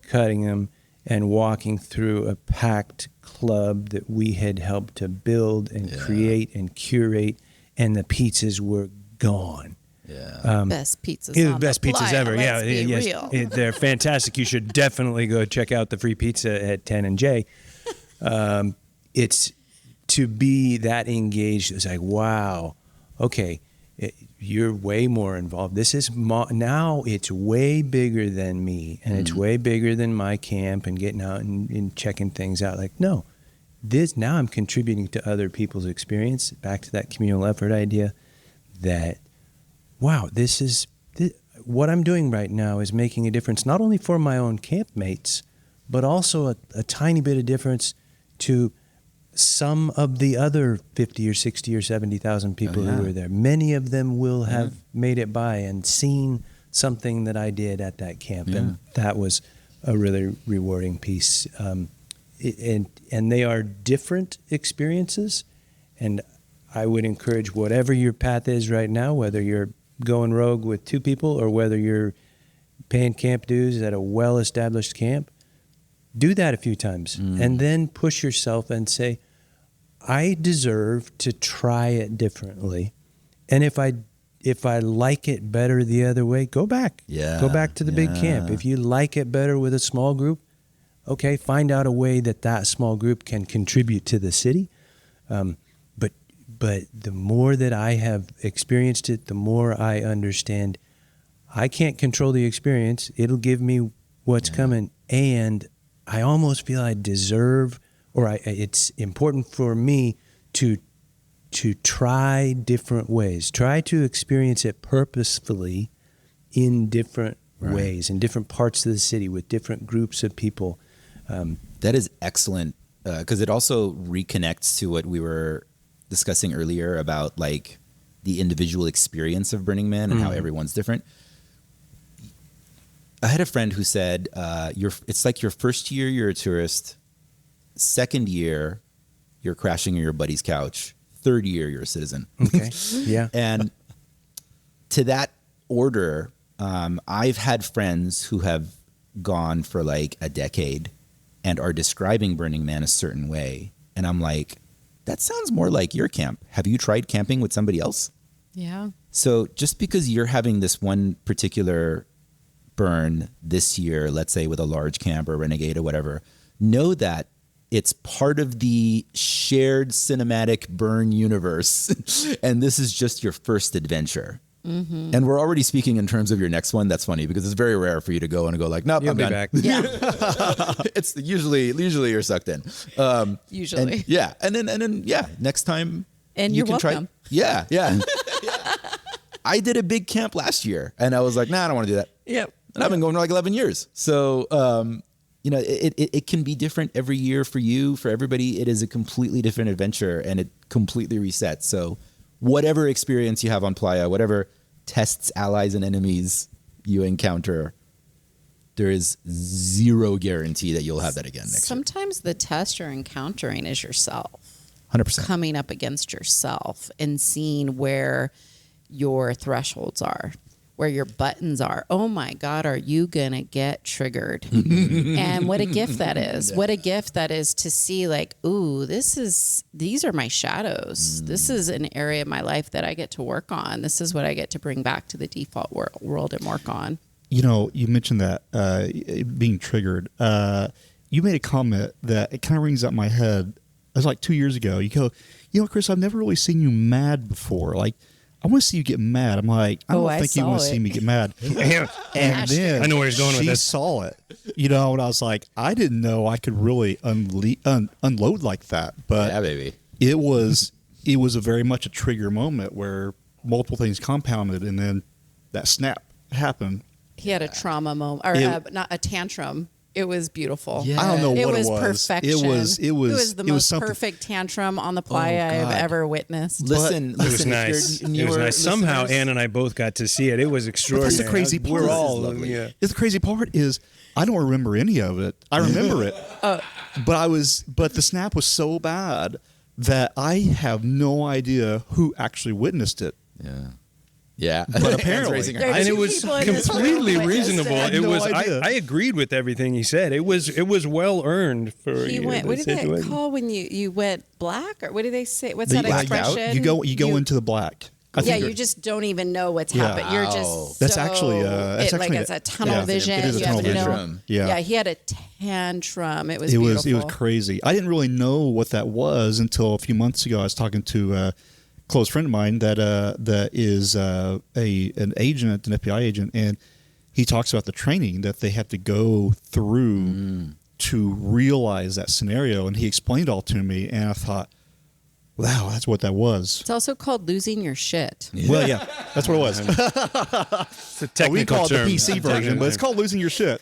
cutting them, and walking through a packed club that we had helped to build and create and curate, and the pizzas were gone. Yeah. Best pizzas. The on best the pizzas playa, ever. let's be real. They're fantastic. You should definitely go check out the free pizza at 10 and J. It's to be that engaged. It's like, wow, okay, you're way more involved. This is now it's way bigger than me, and it's way bigger than my camp and getting out and checking things out. Like, no, now I'm contributing to other people's experience. Back to that communal effort idea. That, wow, what I'm doing right now is making a difference not only for my own campmates, but also a tiny bit of difference to some of the other 50 or 60 or 70,000 people who were there. Many of them will have made it by and seen something that I did at that camp. And that was a really rewarding piece. And they are different experiences. And I would encourage whatever your path is right now, whether you're going rogue with 2 people or whether you're paying camp dues at a well-established camp, do that a few times and then push yourself and say, I deserve to try it differently. And if I like it better the other way, go back. Yeah. Go back to the big camp. If you like it better with a small group, okay, find out a way that small group can contribute to the city. But the more that I have experienced it, the more I understand I can't control the experience. It'll give me what's coming. And I almost feel I deserve, it's important for me to try different ways, try to experience it purposefully in different ways, in different parts of the city with different groups of people. That is excellent, because it also reconnects to what we were discussing earlier about like the individual experience of Burning Man and how everyone's different. I had a friend who said, it's like your first year, you're a tourist. Second year, you're crashing on your buddy's couch. Third year, you're a citizen. Okay. Yeah. And to that order, I've had friends who have gone for like a decade and are describing Burning Man a certain way. And I'm like, that sounds more like your camp. Have you tried camping with somebody else? Yeah. So just because you're having this one particular burn this year, let's say with a large camp or Renegade or whatever, know that it's part of the shared cinematic burn universe. And this is just your first adventure. Mm-hmm. And we're already speaking in terms of your next one. That's funny because it's very rare for you to go and go like, nope, You'll I'm be done. back. Yeah. It's usually you're sucked in. Usually. And, yeah. And then next time And you you're can welcome. Yeah. I did a big camp last year, and I was like, nah, I don't want to do that. Yep. And I've been going for like 11 years. So, it can be different every year for you. For everybody, it is a completely different adventure, and it completely resets. So whatever experience you have on Playa, whatever tests, allies, and enemies you encounter, there is zero guarantee that you'll have that again next Sometimes the test you're encountering is yourself. year. 100%. Coming up against yourself and seeing where your thresholds are, where your buttons are. Oh my God, are you going to get triggered? And what a gift that is. What a gift that is to see like, ooh, these are my shadows. This is an area of my life that I get to work on. This is what I get to bring back to the default world and work on. You know, you mentioned that being triggered. You made a comment that it kind of rings up my head. It was like 2 years ago. You go, Chris, I've never really seen you mad before. Like, I want to see you get mad. I'm like, I don't think you want to see me get mad. And then I know where he's going with she this. saw it, and I was like, I didn't know I could really unload like that. But Yeah, baby. it was a very much a trigger moment where multiple things compounded, and then that snap happened. He had a trauma moment, or not a tantrum. It was beautiful. Yeah. I don't know It what was it was. perfection. It was the most something. perfect tantrum on the playa I've God. ever witnessed. Listen, It was if nice. you're It was newer nice. Somehow listeners- Ann and I both got to see it. It was extraordinary. the crazy part. We're This is all lovely. yeah. The crazy part is I don't remember any of it. I remember it, but the snap was so bad that I have no idea who actually witnessed it. Yeah. But apparently- There are And it two was people in this room completely who witnessed reasonable. it. It No was. idea. I agreed with everything he said. It was well earned for. He you know, went. the What did they situation. call when you went black, or what do they say? What's The that blacked out. expression? You go into the black. I Yeah, think you just don't even know what's Yeah. happened. You're Wow. just That's so, actually, that's like actually it's a tunnel yeah, vision. it is a You tunnel have no- vision. Yeah. he had a tantrum. It was it beautiful. was crazy. I didn't really know what that was until a few months ago. I was talking to a close friend of mine that is an agent, an FBI agent, and he talks about the training that they have to go through to realize that scenario. And he explained all to me, and I thought, wow, that's what that was. It's also called losing your shit. Well, yeah, that's what it was. It's a technical We call it term. the PC version, but it's called losing your shit.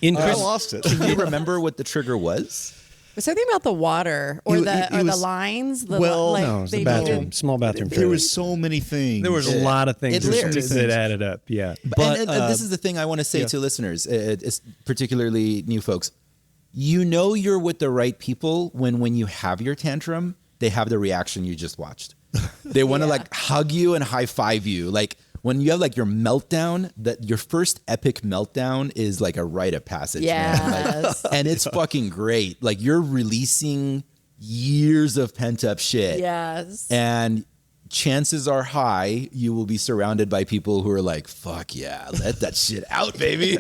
In I Chris, lost it. Do you remember what the trigger was? Was something about the water or It the was- lines? The, well, like, no, it's they the bathroom, needed- small bathroom. There was so many things. There was a lot of things It layers. that added up. Yeah. But, and this is the thing I want to say yeah. to listeners, it's particularly new folks. You know you're with the right people when you have your tantrum, they have the reaction you just watched. They want to Yeah. like hug you and high five you. Like when you have like your meltdown, that your first epic meltdown is like a rite of passage. Man. Like, Yes. and it's fucking great. Like you're releasing years of pent up shit. Yes. And chances are high you will be surrounded by people who are like, fuck yeah, let that shit out, baby.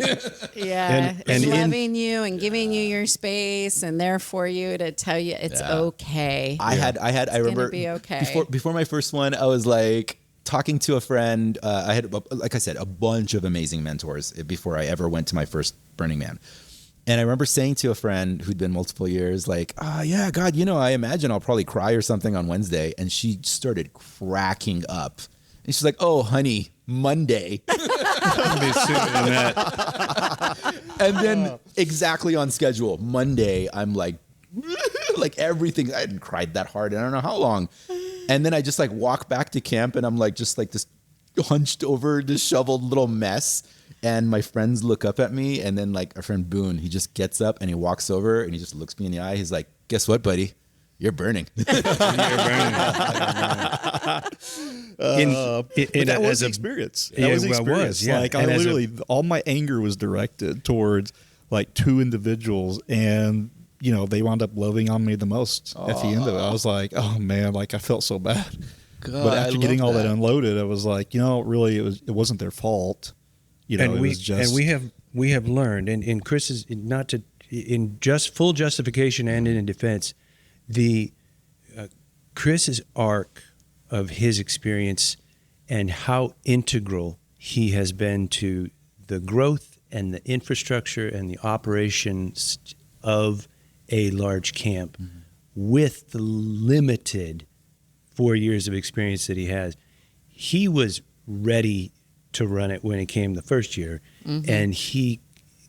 Yeah, And in- loving you and giving you your space, and there for you to tell you it's okay. I remember be okay. before my first one, I was like talking to a friend. I had, like I said, a bunch of amazing mentors before I ever went to my first Burning Man. And I remember saying to a friend who'd been multiple years, like, yeah, God, I imagine I'll probably cry or something on Wednesday. And she started cracking up. And she's like, oh, honey, Monday. And then exactly on schedule, Monday, I'm like everything. I hadn't cried that hard in I don't know how long. And then I just like walk back to camp and I'm like just like this hunched over, disheveled little mess. And my friends look up at me, and then like our friend Boone, he just gets up and he walks over and he just looks me in the eye. He's like, guess what, buddy? You're burning. But that was the experience. That Yeah, was the well, it experience. was, yeah. Like I And as a- literally, all my anger was directed towards like two individuals, and they wound up loving on me the most at the end of it. I was like, oh man, like I felt so bad. But I after love getting all that that. unloaded, I was like, really, it wasn't their fault. and it was just we have learned, and Chris is not to in just full justification and in defense, the Chris's arc of his experience and how integral he has been to the growth and the infrastructure and the operations of a large camp with the limited 4 years of experience that he has, he was ready to run it when it came the first year. And he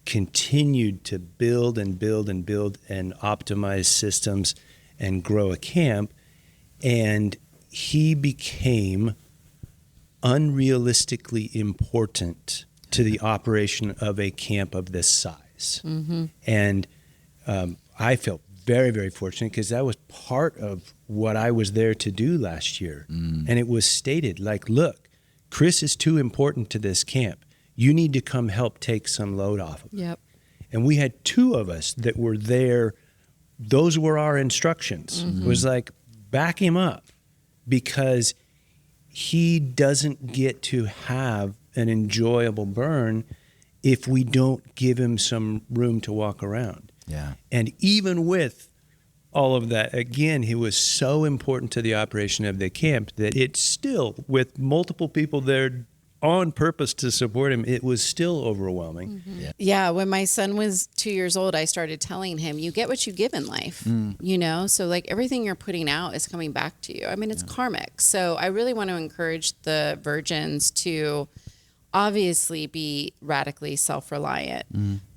continued to build and build and build and optimize systems and grow a camp. And he became unrealistically important to the operation of a camp of this size. And I felt very, very fortunate because that was part of what I was there to do last year. And it was stated like, look, Chris is too important to this camp. You need to come help take some load off of it. And we had 2 of us that were there. Those were our instructions. It was like, back him up, because he doesn't get to have an enjoyable burn if we don't give him some room to walk around. Yeah. And even with all of that, again, he was so important to the operation of the camp that it's still, with multiple people there on purpose to support him, it was still overwhelming. Yeah, when my son was 2 years old, I started telling him, you get what you give in life, you know? So like everything you're putting out is coming back to you. I mean, it's karmic. So I really want to encourage the virgins to obviously be radically self-reliant,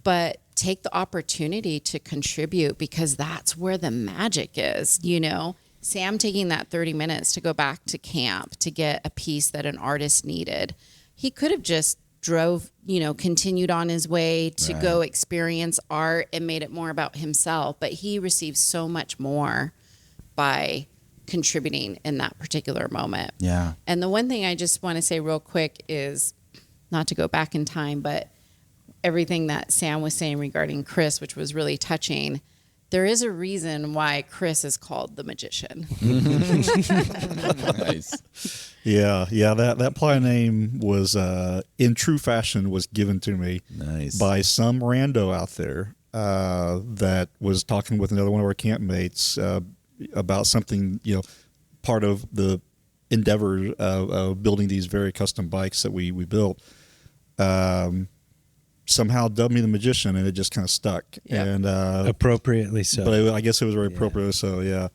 but take the opportunity to contribute, because that's where the magic is, you know? Sam taking that 30 minutes to go back to camp to get a piece that an artist needed. He could have just drove, you know, continued on his way to go experience art and made it more about himself. But he received so much more by contributing in that particular moment. Yeah. And the one thing I just want to say real quick is, not to go back in time, but everything that Sam was saying regarding Chris, which was really touching. There is a reason why Chris is called the magician. Nice. Yeah. That play name was, in true fashion, was given to me by some rando out there that was talking with another one of our campmates about something, you know, part of the endeavor of building these very custom bikes that we built. Somehow dubbed me the magician, and it just kind of stuck. And Appropriately so. But I guess it was very appropriate. So yeah,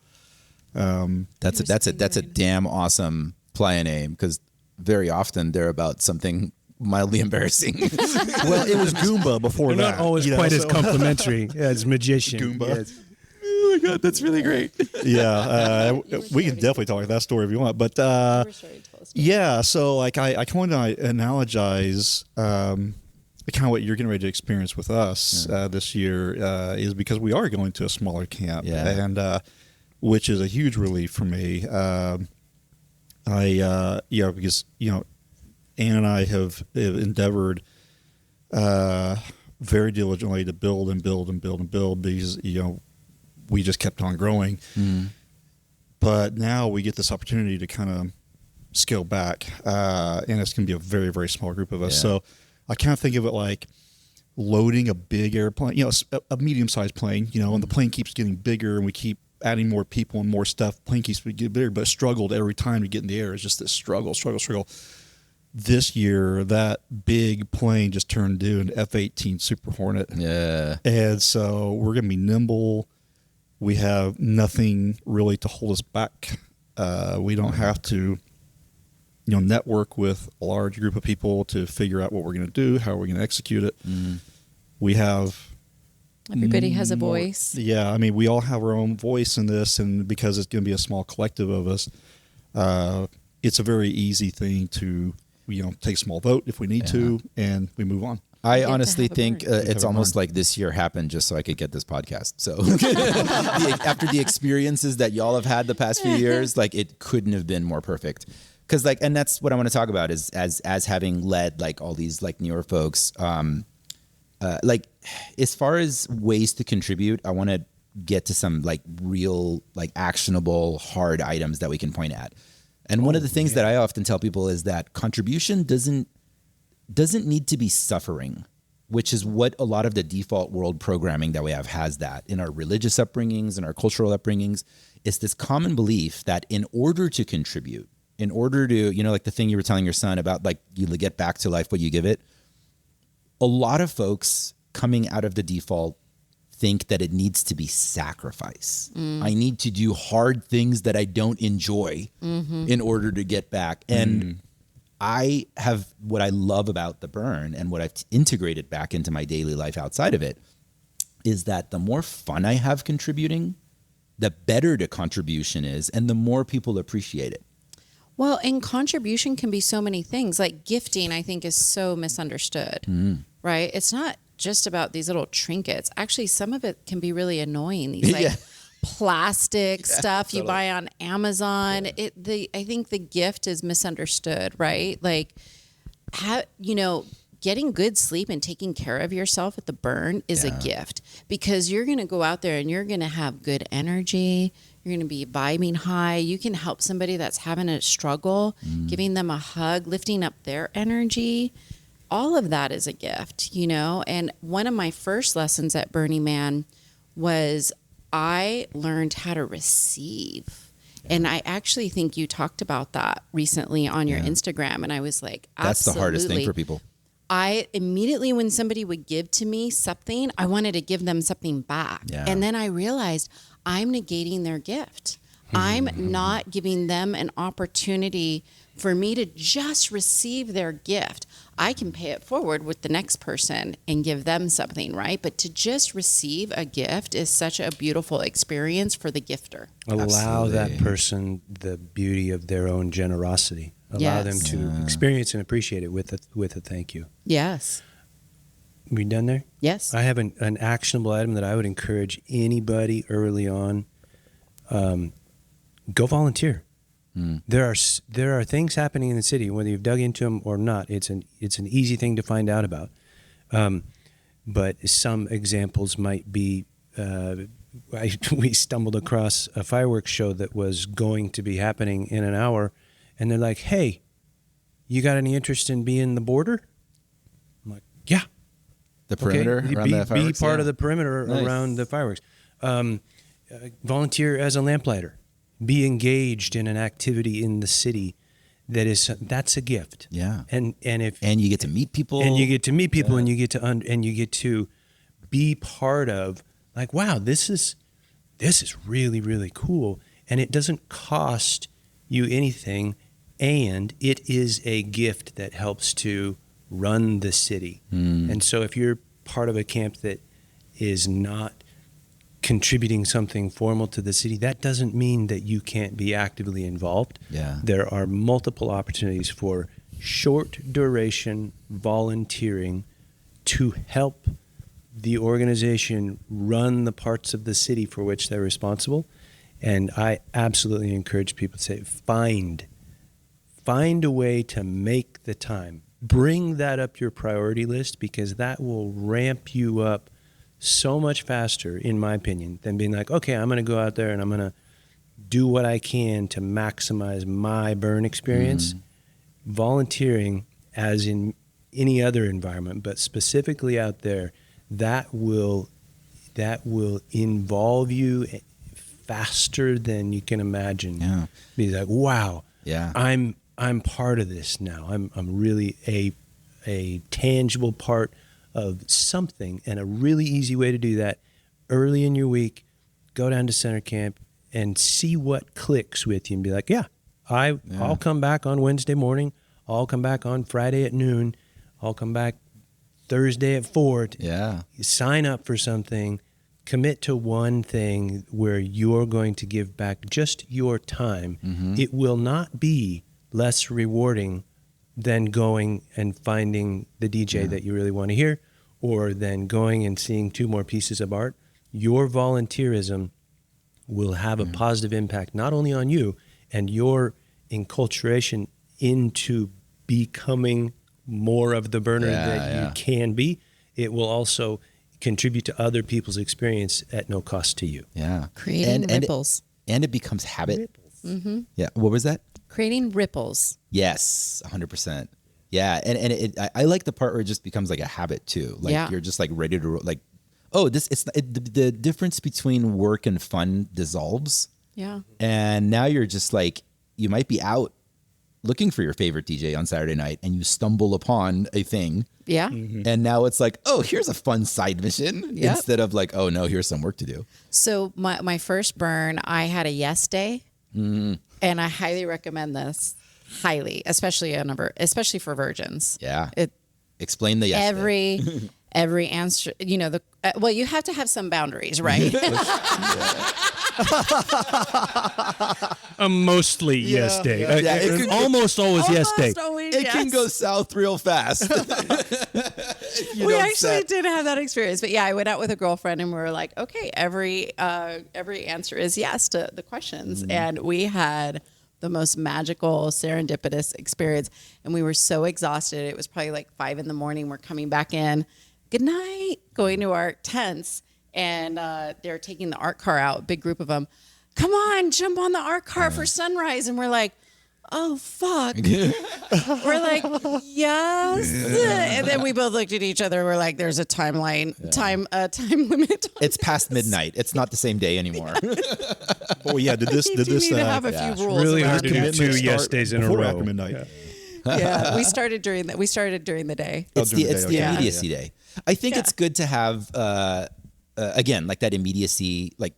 That's a damn awesome play name, because very often they're about something mildly embarrassing. well, it was Goomba before They're that. not always quite as complimentary as magician. Goomba. Yes. Oh my God, that's really great. Yeah, we can definitely talk about that story if you want. But yeah, so like I kind of analogize kind of what you're getting ready to experience with us this year is because we are going to a smaller camp, and which is a huge relief for me. Because Ann and I have endeavored very diligently to build and build and build and build, because we just kept on growing. But now we get this opportunity to kind of scale back, and it's going to be a very, very small group of us. So I kind of think of it like loading a big airplane, a medium-sized plane, and the plane keeps getting bigger, and we keep adding more people and more stuff. Plane keeps getting bigger, but it struggled every time to get in the air. It's just this struggle. This year, that big plane just turned into an F-18 Super Hornet. Yeah. And so we're going to be nimble. We have nothing really to hold us back. We don't have to network with a large group of people to figure out what we're going to do, how we're going to execute it. We have... Everybody has a voice. Yeah, I mean, we all have our own voice in this, and because it's going to be a small collective of us, it's a very easy thing to, take a small vote if we need to, and we move on. I honestly think it's almost like this year happened just so I could get this podcast. So after the experiences that y'all have had the past few years, like it couldn't have been more perfect. Because and that's what I want to talk about is as having led like all these like newer folks, as far as ways to contribute, I want to get to some like real like actionable hard items that we can point at. And one of the things that I often tell people is that contribution doesn't need to be suffering, which is what a lot of the default world programming that we have has that in our religious upbringings and our cultural upbringings. It's this common belief that in order to contribute, in order to, like the thing you were telling your son about, like you get back to life what you give it, a lot of folks coming out of the default think that it needs to be sacrifice. I need to do hard things that I don't enjoy in order to get back. And I have what I love about the burn and what I've integrated back into my daily life outside of it is that the more fun I have contributing, the better the contribution is and the more people appreciate it. Well, and contribution can be so many things. Like gifting, I think, is so misunderstood, right? It's not just about these little trinkets. Actually, some of it can be really annoying. These like plastic stuff you buy on Amazon. I think the gift is misunderstood, right? Like, getting good sleep and taking care of yourself at the burn is a gift, because you're going to go out there and you're going to have good energy. You're going to be vibing high. You can help somebody that's having a struggle, giving them a hug, lifting up their energy. All of that is a gift, And one of my first lessons at Burning Man was I learned how to receive. And I actually think you talked about that recently on your Instagram. And I was like, that's the hardest thing for people. I immediately, when somebody would give to me something, I wanted to give them something back. Yeah. And then I realized I'm negating their gift. I'm not giving them an opportunity for me to just receive their gift. I can pay it forward with the next person and give them something, right? But to just receive a gift is such a beautiful experience for the gifter. Allow that person the beauty of their own generosity. Allow them to experience and appreciate it with a thank you. Yes. We done there? Yes. I have an actionable item that I would encourage anybody early on. Go volunteer. There are things happening in the city, whether you've dug into them or not. It's an easy thing to find out about. But some examples might be, we stumbled across a fireworks show that was going to be happening in an hour, and they're like, "Hey, you got any interest in being the border?" I'm like, "Yeah." The perimeter around the fireworks? Be part of the perimeter around the fireworks. Volunteer as a lamplighter. Be engaged in an activity in the city that's a gift. Yeah. And you get to meet people. And you get to meet people, and you get to be part of, like, wow, this is really, really cool. And it doesn't cost you anything, and it is a gift that helps to run the city. And so if you're part of a camp that is not contributing something formal to the city, that doesn't mean that you can't be actively involved. Yeah. There are multiple opportunities for short duration volunteering to help the organization run the parts of the city for which they're responsible. And I absolutely encourage people to say, find a way to make the time. Bring that up your priority list, because that will ramp you up so much faster, in my opinion, than being like, okay, I'm going to go out there and I'm going to do what I can to maximize my burn experience. Volunteering, as in any other environment, but specifically out there, that will involve you faster than you can imagine. Yeah. Be like, wow, I'm part of this now. I'm really a tangible part of something. And a really easy way to do that, early in your week, go down to center camp and see what clicks with you and be like, I'll come back on Wednesday morning. I'll come back on Friday at noon. I'll come back Thursday at 4. Sign up for something. Commit to one thing where you're going to give back just your time. It will not be less rewarding than going and finding the DJ that you really want to hear, or then going and seeing 2 more pieces of art. Your volunteerism will have a positive impact not only on you and your enculturation into becoming more of the burner that you can be, it will also contribute to other people's experience at no cost to you. Yeah. Creating ripples. It becomes habit. Yeah. What was that? Creating ripples. Yes, 100%. Yeah, and I like the part where it just becomes like a habit too. Like you're just like ready to the difference between work and fun dissolves. Yeah. And now you're just like, you might be out looking for your favorite DJ on Saturday night and you stumble upon a thing. Yeah. And now it's like, oh, here's a fun side mission Yep. instead of like, oh no, here's some work to do. So my first burn, I had a yes day, and I highly recommend this. Highly, especially for virgins. Yeah. It Explain the yes. every answer, well, you have to have some boundaries, right? A mostly yes day. Yeah, it could- Almost always yes day. It can go south real fast. We actually did have that experience, but yeah, I went out with a girlfriend and we were like, okay, every answer is yes to the questions, and we had the most magical serendipitous experience, and we were so exhausted. It was probably like 5 a.m. We're coming back in, good night, going to our tents, and they're taking the art car out, big group of them. Come on, jump on the art car for sunrise, and we're like, oh fuck. We're like, yes. And then we both looked at each other. We're like, there's a time limit. It's past midnight. It's not the same day anymore. Oh yeah, did this You need to have a few rules. Really around hard to do it. 2 yes days in a before or row. after midnight? Yeah, we started during the day. It's during the the day, okay. immediacy day. I think it's good to have, again, like that immediacy, like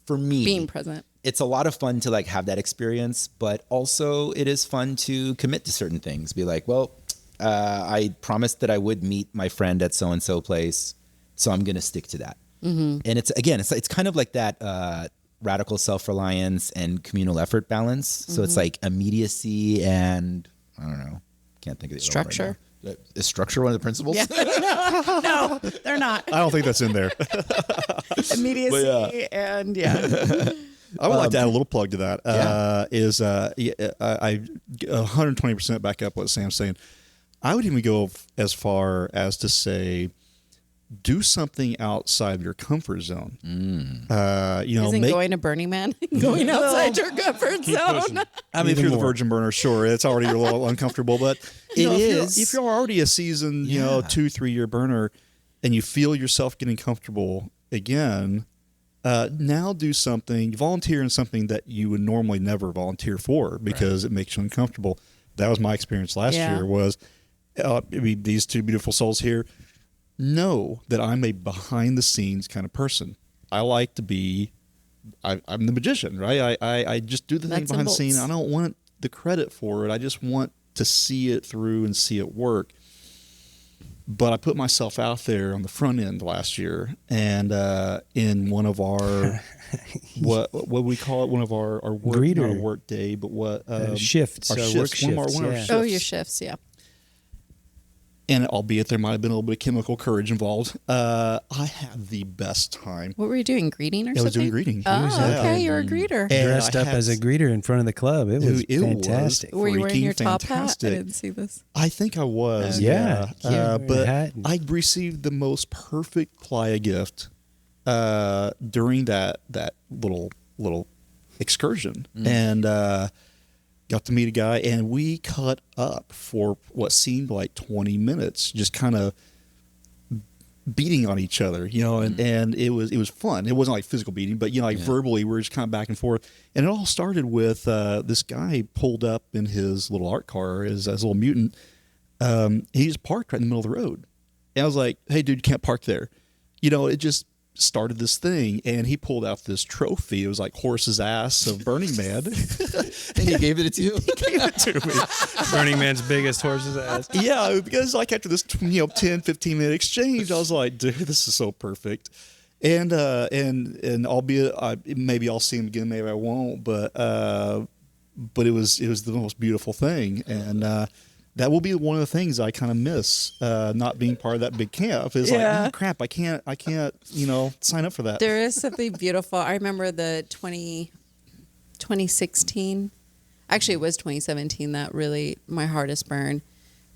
for me. Being present. It's a lot of fun to like have that experience, but also it is fun to commit to certain things. Be like, well, I promised that I would meet my friend at so-and-so place, so I'm going to stick to that. And it's kind of like that radical self-reliance and communal effort balance. So it's like immediacy and I don't know, can't think of the other one right Structure. now. Is structure one of the principles? Yeah. No, they're not. I don't think that's in there. Immediacy and yeah. I would like to add a little plug to that. I 120% back up what Sam's saying. I would even go as far as to say, do something outside of your comfort zone. Isn't going to Burning Man going outside your comfort zone? I mean, if you're the virgin burner, sure, it's already a little uncomfortable, but if you're already a seasoned, 2-3 year burner, and you feel yourself getting comfortable again, now do something, volunteer in something that you would normally never volunteer for because it makes you uncomfortable. That was my experience last year. Was these two beautiful souls here know that I'm a behind the scenes kind of person. I like to be. I'm the magician, right? I just do the thing behind the scene. I don't want the credit for it. I just want to see it through and see it work. But I put myself out there on the front end last year, and in one of our what we call it, one of our work, Greeter. not a work day, but what shifts, our work shifts, one of our shifts. shifts. Oh, your shifts, yeah. And albeit there might have been a little bit of chemical courage involved, I had the best time. What were you doing? Greeting or I something? was doing greeting. Oh, okay. You're a greeter. And Dressed I up had- as a greeter in front of the club. It was It was fantastic. Were you wearing freaking your top hat? I fantastic. didn't see this. I think I was. Yeah. But Hat. I received the most perfect playa gift during that little excursion, and got to meet a guy, and we cut up for what seemed like 20 minutes, just kind of beating on each other, and it was fun. It wasn't like physical beating, but verbally we were just kind of back and forth. And it all started with this guy pulled up in his little art car, his little mutant. He just parked right in the middle of the road, and I was like, "Hey, dude, you can't park there." It just started this thing, and he pulled out this trophy. It was like horse's ass of Burning Man. And he gave it to you? He gave it to me. Burning Man's biggest horse's ass. Yeah, because like after this 10-15 minute exchange, I was like, dude, this is so perfect. And albeit maybe I'll see him again, maybe I won't, but it was the most beautiful thing. And that will be one of the things I kind of miss, not being part of that big camp. Is like, oh, crap, I can't, sign up for that. There is something beautiful. I remember the 2016. Actually, it was 2017 that really my hardest burn,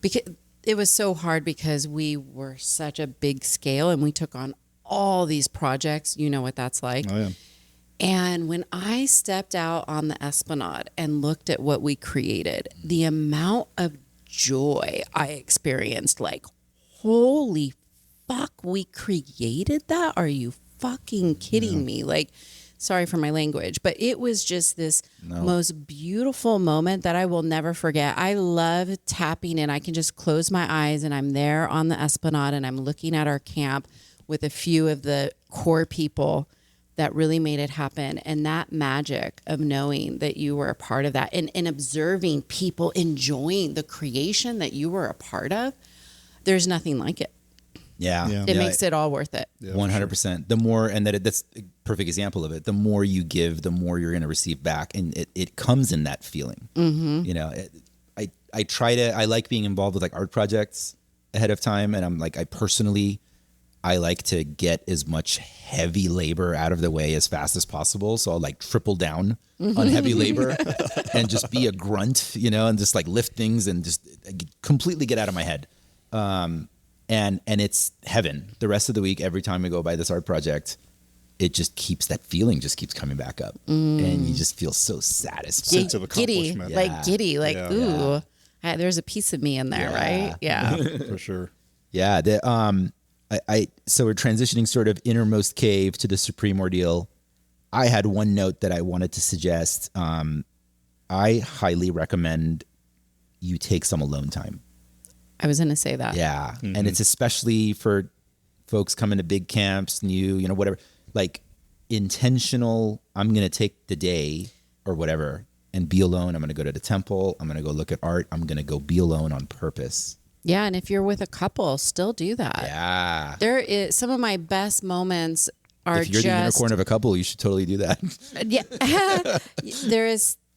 because it was so hard because we were such a big scale and we took on all these projects. You know what that's like. Oh yeah. And when I stepped out on the Esplanade and looked at what we created, the amount of joy I experienced, like, holy fuck, we created that? Are you fucking kidding me? Like, Sorry for my language, but it was just this most beautiful moment that I will never forget. I love tapping in. I can just close my eyes and I'm there on the Esplanade and I'm looking at our camp with a few of the core people that really made it happen. And that magic of knowing that you were a part of that and observing people enjoying the creation that you were a part of, there's nothing like it. Yeah. It makes it all worth it. 100%. The more, and that's a perfect example of it. The more you give, the more you're going to receive back. And it comes in that feeling. You know, I like being involved with like art projects ahead of time. And I'm like, I like to get as much heavy labor out of the way as fast as possible. So I'll like triple down on heavy labor and just be a grunt, you know, and just like lift things and just completely get out of my head. And it's heaven. The rest of the week, every time we go by this art project, it just keeps, that feeling just keeps coming back up. And you just feel so satisfied. Sense of accomplishment. Giddy, ooh, there's a piece of me in there, right? Yeah. For sure. Yeah. So we're transitioning sort of innermost cave to the supreme ordeal. I had one note that I wanted to suggest. I highly recommend you take some alone time. I was going to say that. Yeah. And it's especially for folks coming to big camps, new, you know, whatever, like intentional, I'm going to take the day or whatever and be alone. I'm going to go to the temple. I'm going to go look at art. I'm going to go be alone on purpose. Yeah. And if you're with a couple, still do that. Yeah. There is some of my best moments are if you're the unicorn of a couple, you should totally do that. Yeah.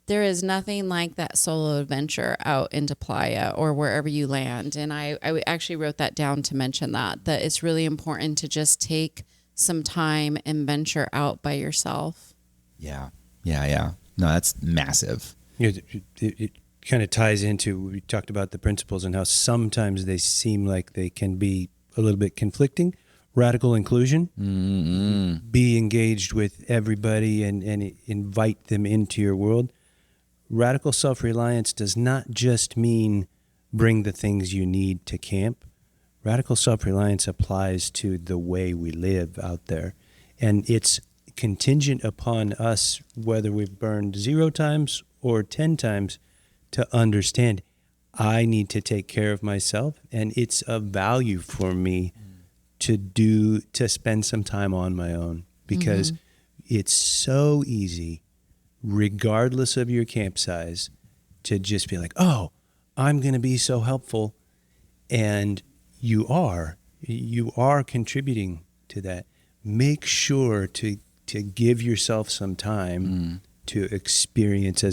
There is nothing like that solo adventure out into Playa or wherever you land. And I actually wrote that down to mention that it's really important to just take some time and venture out by yourself. Yeah. No, that's massive. It kind of ties into, we talked about the principles and how sometimes they seem like they can be a little bit conflicting. Radical inclusion, be engaged with everybody and invite them into your world. Radical self-reliance does not just mean bring the things you need to camp. Radical self-reliance applies to the way we live out there. And it's contingent upon us, whether we've burned 0 times or 10 times, to understand I need to take care of myself. And it's of value for me to spend some time on my own, because it's so easy, regardless of your camp size, to just be like, oh, I'm going to be so helpful. And you are contributing to that. Make sure to give yourself some time to experience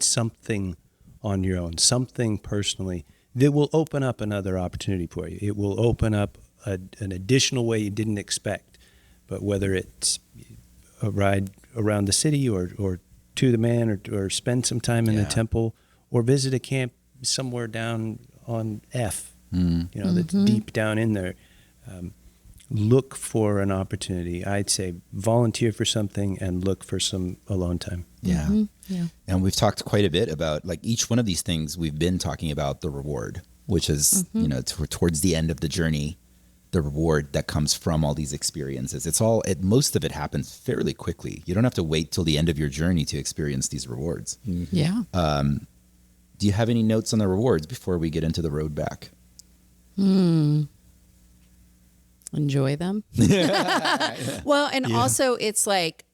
something on your own, something personally that will open up another opportunity for you. It will open up an additional way you didn't expect. But whether it's a ride around the city or to the man or spend some time in the temple or visit a camp somewhere down on F, that's deep down in there. Look for an opportunity. I'd say volunteer for something and look for some alone time. Yeah. And we've talked quite a bit about, like, each one of these things we've been talking about the reward, which is, towards the end of the journey, the reward that comes from all these experiences. Most of it happens fairly quickly. You don't have to wait till the end of your journey to experience these rewards. Yeah. Do you have any notes on the rewards before we get into the road back? Enjoy them. Well, and also it's like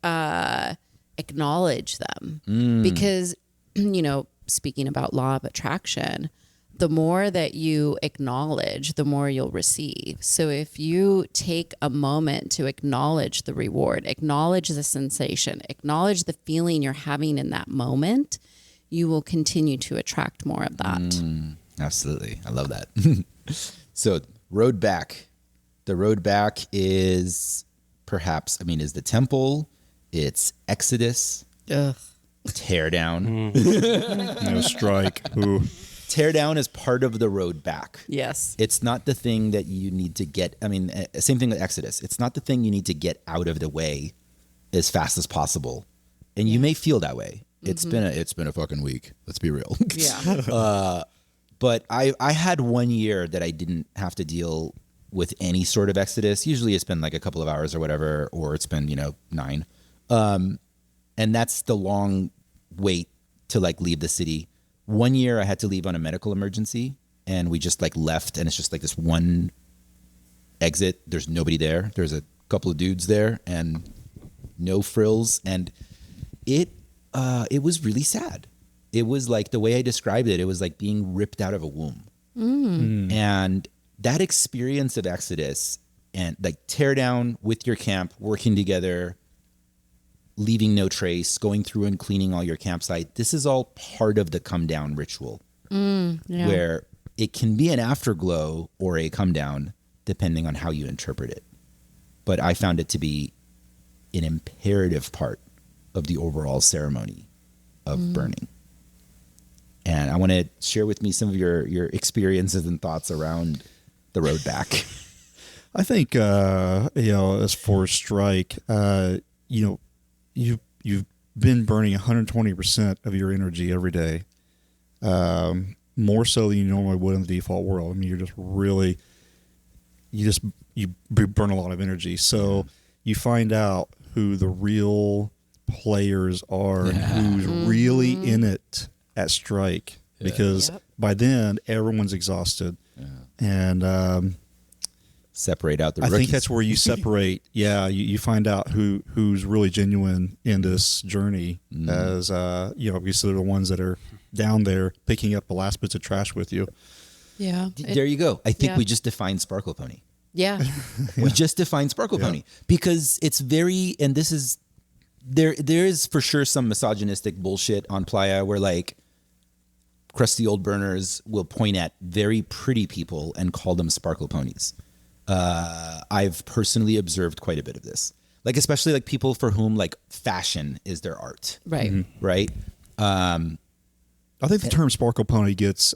acknowledge them, because, speaking about law of attraction, the more that you acknowledge, the more you'll receive. So if you take a moment to acknowledge the reward, acknowledge the sensation, acknowledge the feeling you're having in that moment, you will continue to attract more of that. Absolutely. I love that. So road back. The road back is is the temple, it's Exodus, tear down. No strike. Ooh. Tear down is part of the road back. Yes. It's not the thing that you need to get. Same thing with Exodus. It's not the thing you need to get out of the way as fast as possible. And you may feel that way. It's been a fucking week. Let's be real. Yeah. But I had 1 year that I didn't have to deal with any sort of Exodus. Usually it's been like a couple of hours or whatever, or it's been, 9. And that's the long wait to like leave the city. One year I had to leave on a medical emergency, and we just like left, and it's just like this one exit. There's nobody there. There's a couple of dudes there and no frills. And it was really sad. It was like, the way I described it, it was like being ripped out of a womb. And that experience of Exodus and like tear down with your camp, working together, leaving no trace, going through and cleaning all your campsite. This is all part of the come down ritual, where it can be an afterglow or a come down, depending on how you interpret it. But I found it to be an imperative part of the overall ceremony of burning. And I want to share with me some of your experiences and thoughts around the road back. I think, as for strike, you've been burning 120% of your energy every day, more so than you normally would in the default world. I mean, you're just really, you burn a lot of energy. So you find out who the real players are, and who's really in it at strike, because by then everyone's exhausted. And separate out the I rookies. think that's where you separate. You find out who's really genuine in this journey, as because they're the ones that are down there picking up the last bits of trash with you. Yeah. There you go. I think we just defined Sparkle Pony. Yeah. We just defined Sparkle Pony, because it's very, and this is, there is for sure some misogynistic bullshit on Playa where like crusty old burners will point at very pretty people and call them Sparkle Ponies. I've personally observed quite a bit of this, like especially like people for whom like fashion is their art, Right. right? I think the term Sparkle Pony gets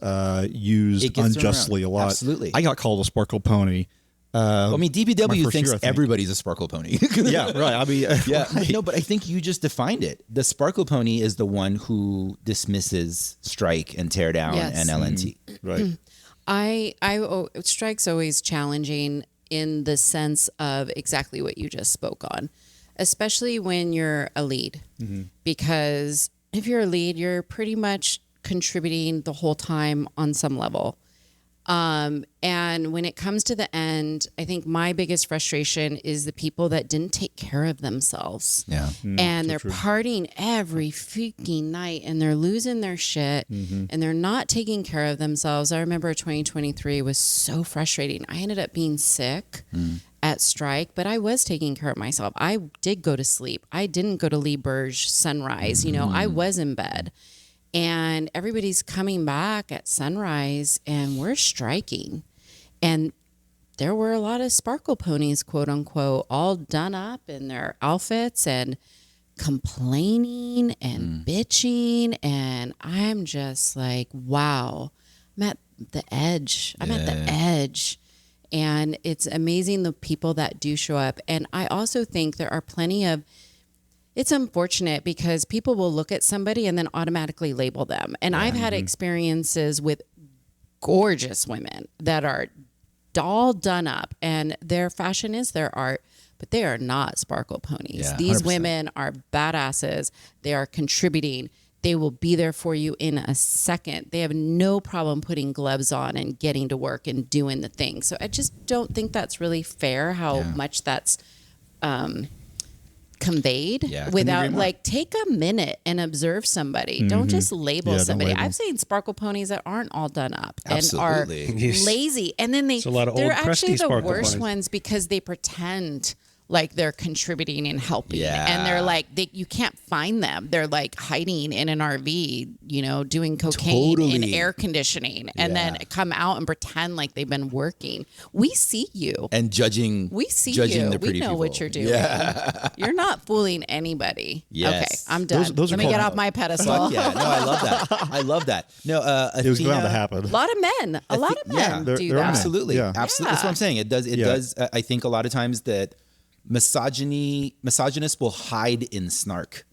used It gets unjustly around. a lot. Absolutely. I got called a Sparkle Pony. I mean, my DPW first thinks year, I think. everybody's a Sparkle Pony. Yeah, right. I mean, Yeah, right. no, but I think you just defined it. The Sparkle Pony is the one who dismisses strike and tear down Yes. and LNT. Right. Strike's always challenging in the sense of exactly what you just spoke on, especially when you're a lead, because if you're a lead, you're pretty much contributing the whole time on some level. And when it comes to the end, I think my biggest frustration is the people that didn't take care of themselves. Yeah. And they're partying every freaking night, and they're losing their shit, and they're not taking care of themselves. I remember 2023 was so frustrating. I ended up being sick at strike, but I was taking care of myself. I did go to sleep. I didn't go to Lee Burge sunrise. I was in bed. And everybody's coming back at sunrise, and we're striking. And there were a lot of Sparkle Ponies, quote unquote, all done up in their outfits and complaining and bitching. And I'm just like, wow, I'm at the edge. I'm at the edge. And it's amazing the people that do show up. And I also think there are plenty of, it's unfortunate because people will look at somebody and then automatically label them. And I've had experiences with gorgeous women that are all done up, and their fashion is their art, but they are not Sparkle Ponies. Yeah, These 100%. women are badasses. They are contributing. They will be there for you in a second. They have no problem putting gloves on and getting to work and doing the thing. So I just don't think that's really fair how much that's conveyed without like take a minute and observe somebody. Don't just label somebody. Don't label. I've seen Sparkle Ponies that aren't all done up Absolutely. and are lazy, and then a lot of they're old, crusty actually the Sparkle worst Ponies. ones because they pretend like they're contributing and helping, Yeah. and they're like you can't find them. They're like hiding in an RV, doing cocaine in Totally. air conditioning, and then come out and pretend like they've been working. We see you. And judging We see judging you. the We pretty know people. what you're doing. Yeah. You're not fooling anybody. Yes. Okay, I'm done. Those are Let me get called- off my pedestal. Fuck yeah. No, I love that. I love that. No, It was Athena, bound to happen. A lot of men. A lot of men They're- do they're that. Absolutely. Yeah. Absolutely. That's what I'm saying. It does. It does. I think a lot of times that misogynists will hide in snark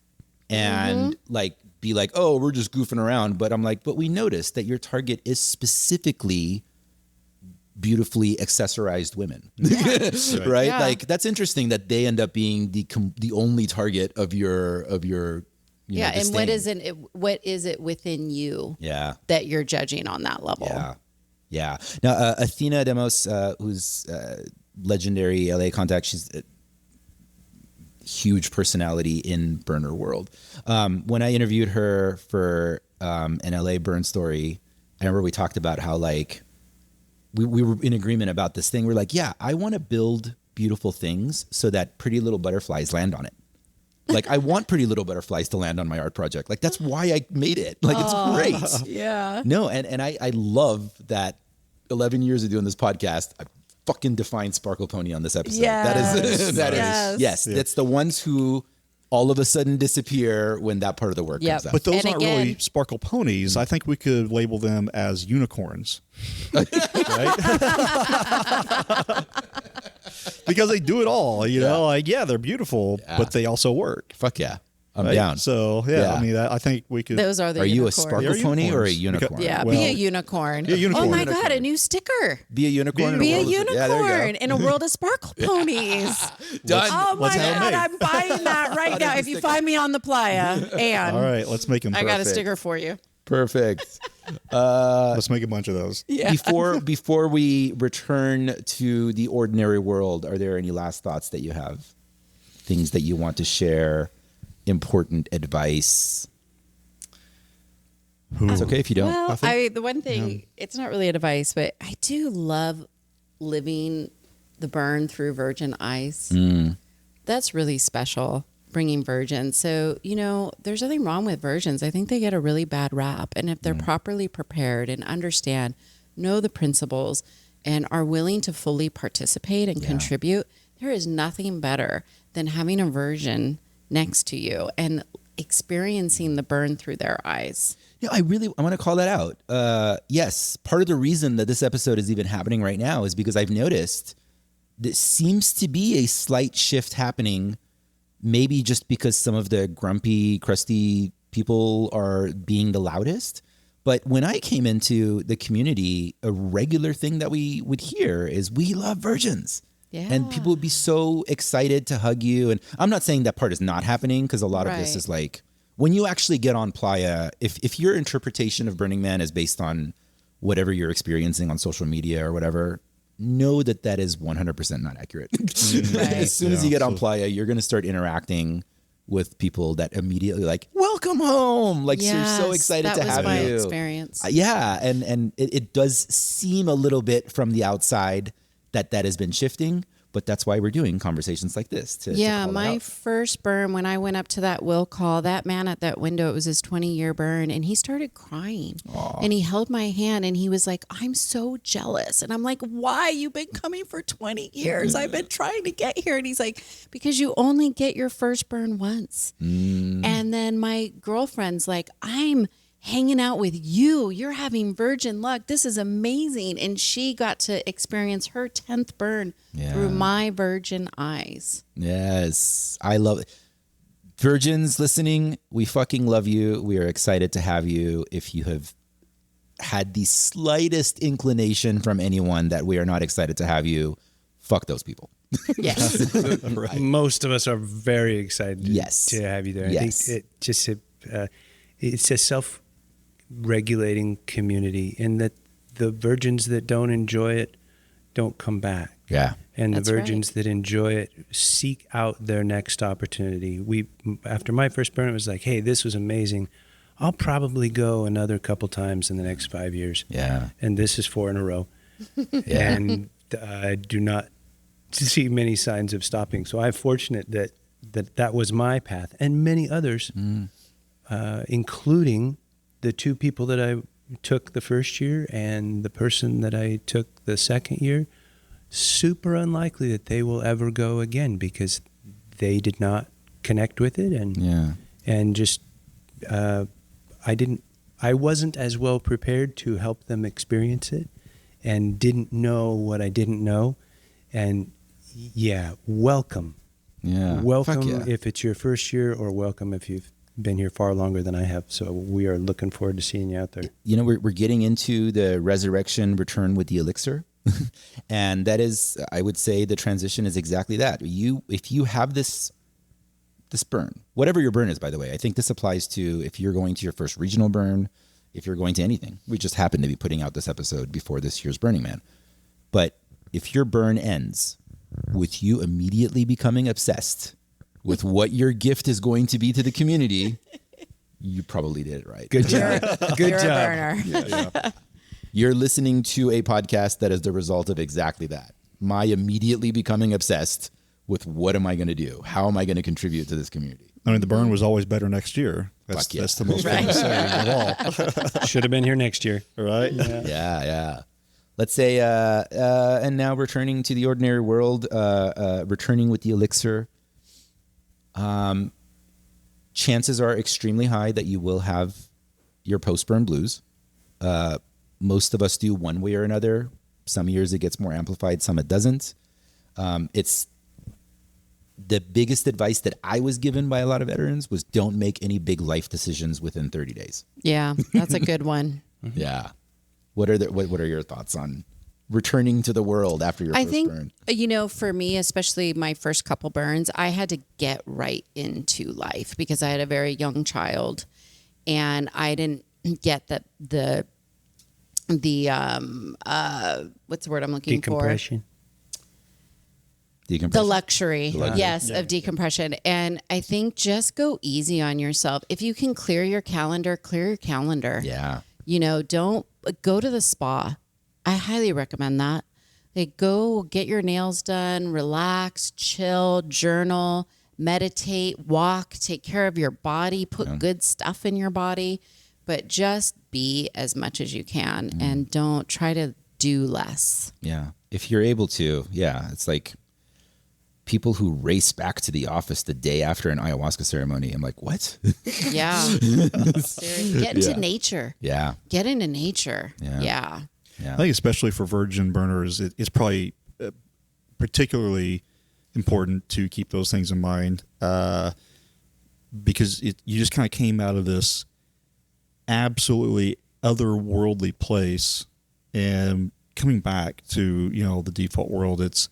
and like be like, oh, we're just goofing around. But I'm like, but we noticed that your target is specifically beautifully accessorized women, right? Yeah. Like that's interesting that they end up being the only target of your you know, And what disdain. is it within you Yeah. that you're judging on that level? Yeah. Yeah. Now, Athena Demos, who's legendary LA contact, she's a huge personality in burner world. When I interviewed her for an LA burn story, I remember we talked about how like we were in agreement about this thing. We're like, yeah, I want to build beautiful things so that pretty little butterflies land on it. Like I want pretty little butterflies to land on my art project. Like that's why I made it. Like it's great. Yeah. No, and I love that 11 years of doing this podcast, I fucking defined Sparkle Pony on this episode. Yes. Yes. It's the ones who all of a sudden disappear when that part of the work Yep. comes out. But those And aren't again- really sparkle ponies. I think we could label them as unicorns. Right? Because they do it all, you know, like, yeah, they're beautiful, but they also work. Fuck yeah. I'm Right? down. So, yeah, I mean, I think we could. Those are the Are you a unicorns. sparkle They're pony or a unicorns. unicorn? Yeah, Well, be a unicorn. be a unicorn. Oh my Unicorn. God, a new sticker. Be a unicorn. Be a in the world of- Yeah, there you go. unicorn in a world of sparkle ponies. Done. Oh my Let's have 'em God, made. I'm buying that right now. If you find me on the playa, and All right, let's make them. I got a Perfect. sticker for you. Perfect. Let's make a bunch of those. Yeah. Before we return to the ordinary world, are there any last thoughts that you have? Things that you want to share? Important advice? It's okay if you don't. Well, think- the one thing, it's not really advice, but I do love living the burn through virgin eyes. That's really special, bringing virgins. So, you know, there's nothing wrong with virgins. I think they get a really bad rap. And if they're properly prepared and understand, know the principles, and are willing to fully participate and contribute, there is nothing better than having a virgin next to you and experiencing the burn through their eyes. Yeah, I want to call that out. Yes, part of the reason that this episode is even happening right now is because I've noticed there seems to be a slight shift happening, maybe just because some of the grumpy, crusty people are being the loudest. But when I came into the community, a regular thing that we would hear is, we love virgins. Yeah. And people would be so excited to hug you. And I'm not saying that part is not happening, because a lot of this Right. is like, when you actually get on playa, if your interpretation of Burning Man is based on whatever you're experiencing on social media or whatever, know that that is 100% not accurate. As soon as you get on playa, you're going to start interacting with people that immediately like, welcome home. Like, you're so Yes, excited that to was have my you. experience. Yeah. And it does seem a little bit from the outside that has been shifting, but that's why we're doing conversations like this. To Yeah, call it my out. first burn, when I went up to that will call, that man at that window, it was his 20-year burn, and he started crying. And he held my hand, and he was like, I'm so jealous. And I'm like, why? You've been coming for 20 years. I've been trying to get here. And he's like, because you only get your first burn once. And then my girlfriend's like, I'm hanging out with you. You're having virgin luck. This is amazing. And she got to experience her 10th burn through my virgin eyes. Yes, I love it. Virgins listening, we fucking love you. We are excited to have you. If you have had the slightest inclination from anyone that we are not excited to have you, fuck those people. Yes. Most of us are very excited Yes. to have you there. Yes. I think it's a self-regulating community, and that the virgins that don't enjoy it don't come back. Yeah. And That's the virgins that enjoy it seek out their next opportunity. After my first burn, it was like, hey, this was amazing. I'll probably go another couple times in the next 5 years. Yeah. And this is 4 in a row. And I do not see many signs of stopping. So I'm fortunate that was my path, and many others, including the 2 people that I took the first year and the person that I took the second year. Super unlikely that they will ever go again, because they did not connect with it, and just I wasn't as well prepared to help them experience it, and didn't know what I didn't know. And welcome. Yeah. Welcome Fuck yeah. if it's your first year, or welcome if you've been here far longer than I have. So we are looking forward to seeing you out there. You know, we're getting into the resurrection return with the elixir And that is, I would say, the transition is exactly that. If you have this burn, whatever your burn is, by the way, I think this applies to if you're going to your first regional burn, if you're going to anything. We just happen to be putting out this episode before this year's Burning Man. But if your burn ends with you immediately becoming obsessed with what your gift is going to be to the community, you probably did it right. Good job. Good You're job. a burner. Yeah. You're listening to a podcast that is the result of exactly that. My immediately becoming obsessed with what am I going to do? How am I going to contribute to this community? I mean, the burn was always better next year. That's, Fuck yeah. that's the most famous saying of all. Should have been here next year. Right? Yeah. Let's say, and now returning to the ordinary world, returning with the elixir. Chances are extremely high that you will have your post-burn blues. Most of us do one way or another. Some years it gets more amplified, some it doesn't. It's the biggest advice that I was given by a lot of veterans was don't make any big life decisions within 30 days. Yeah, that's a good one. Yeah. What are your thoughts on returning to the world after your I first think, burn? for me, especially my first couple burns, I had to get right into life because I had a very young child and I didn't get the what's the word I'm looking for? Decompression. The luxury, yes, of decompression. And I think just go easy on yourself. If you can clear your calendar, clear your calendar. Yeah. Don't go to the spa. I highly recommend that. Like, go get your nails done, relax, chill, journal, meditate, walk, take care of your body, put good stuff in your body, but just be as much as you can and don't try to do less. Yeah. If you're able to, it's like people who race back to the office the day after an ayahuasca ceremony. I'm like, what? Yeah. Seriously. Get into nature. Yeah. Get into nature. Yeah. I think especially for virgin burners, it's probably particularly important to keep those things in mind because you just kind of came out of this absolutely otherworldly place and coming back to, the default world, it's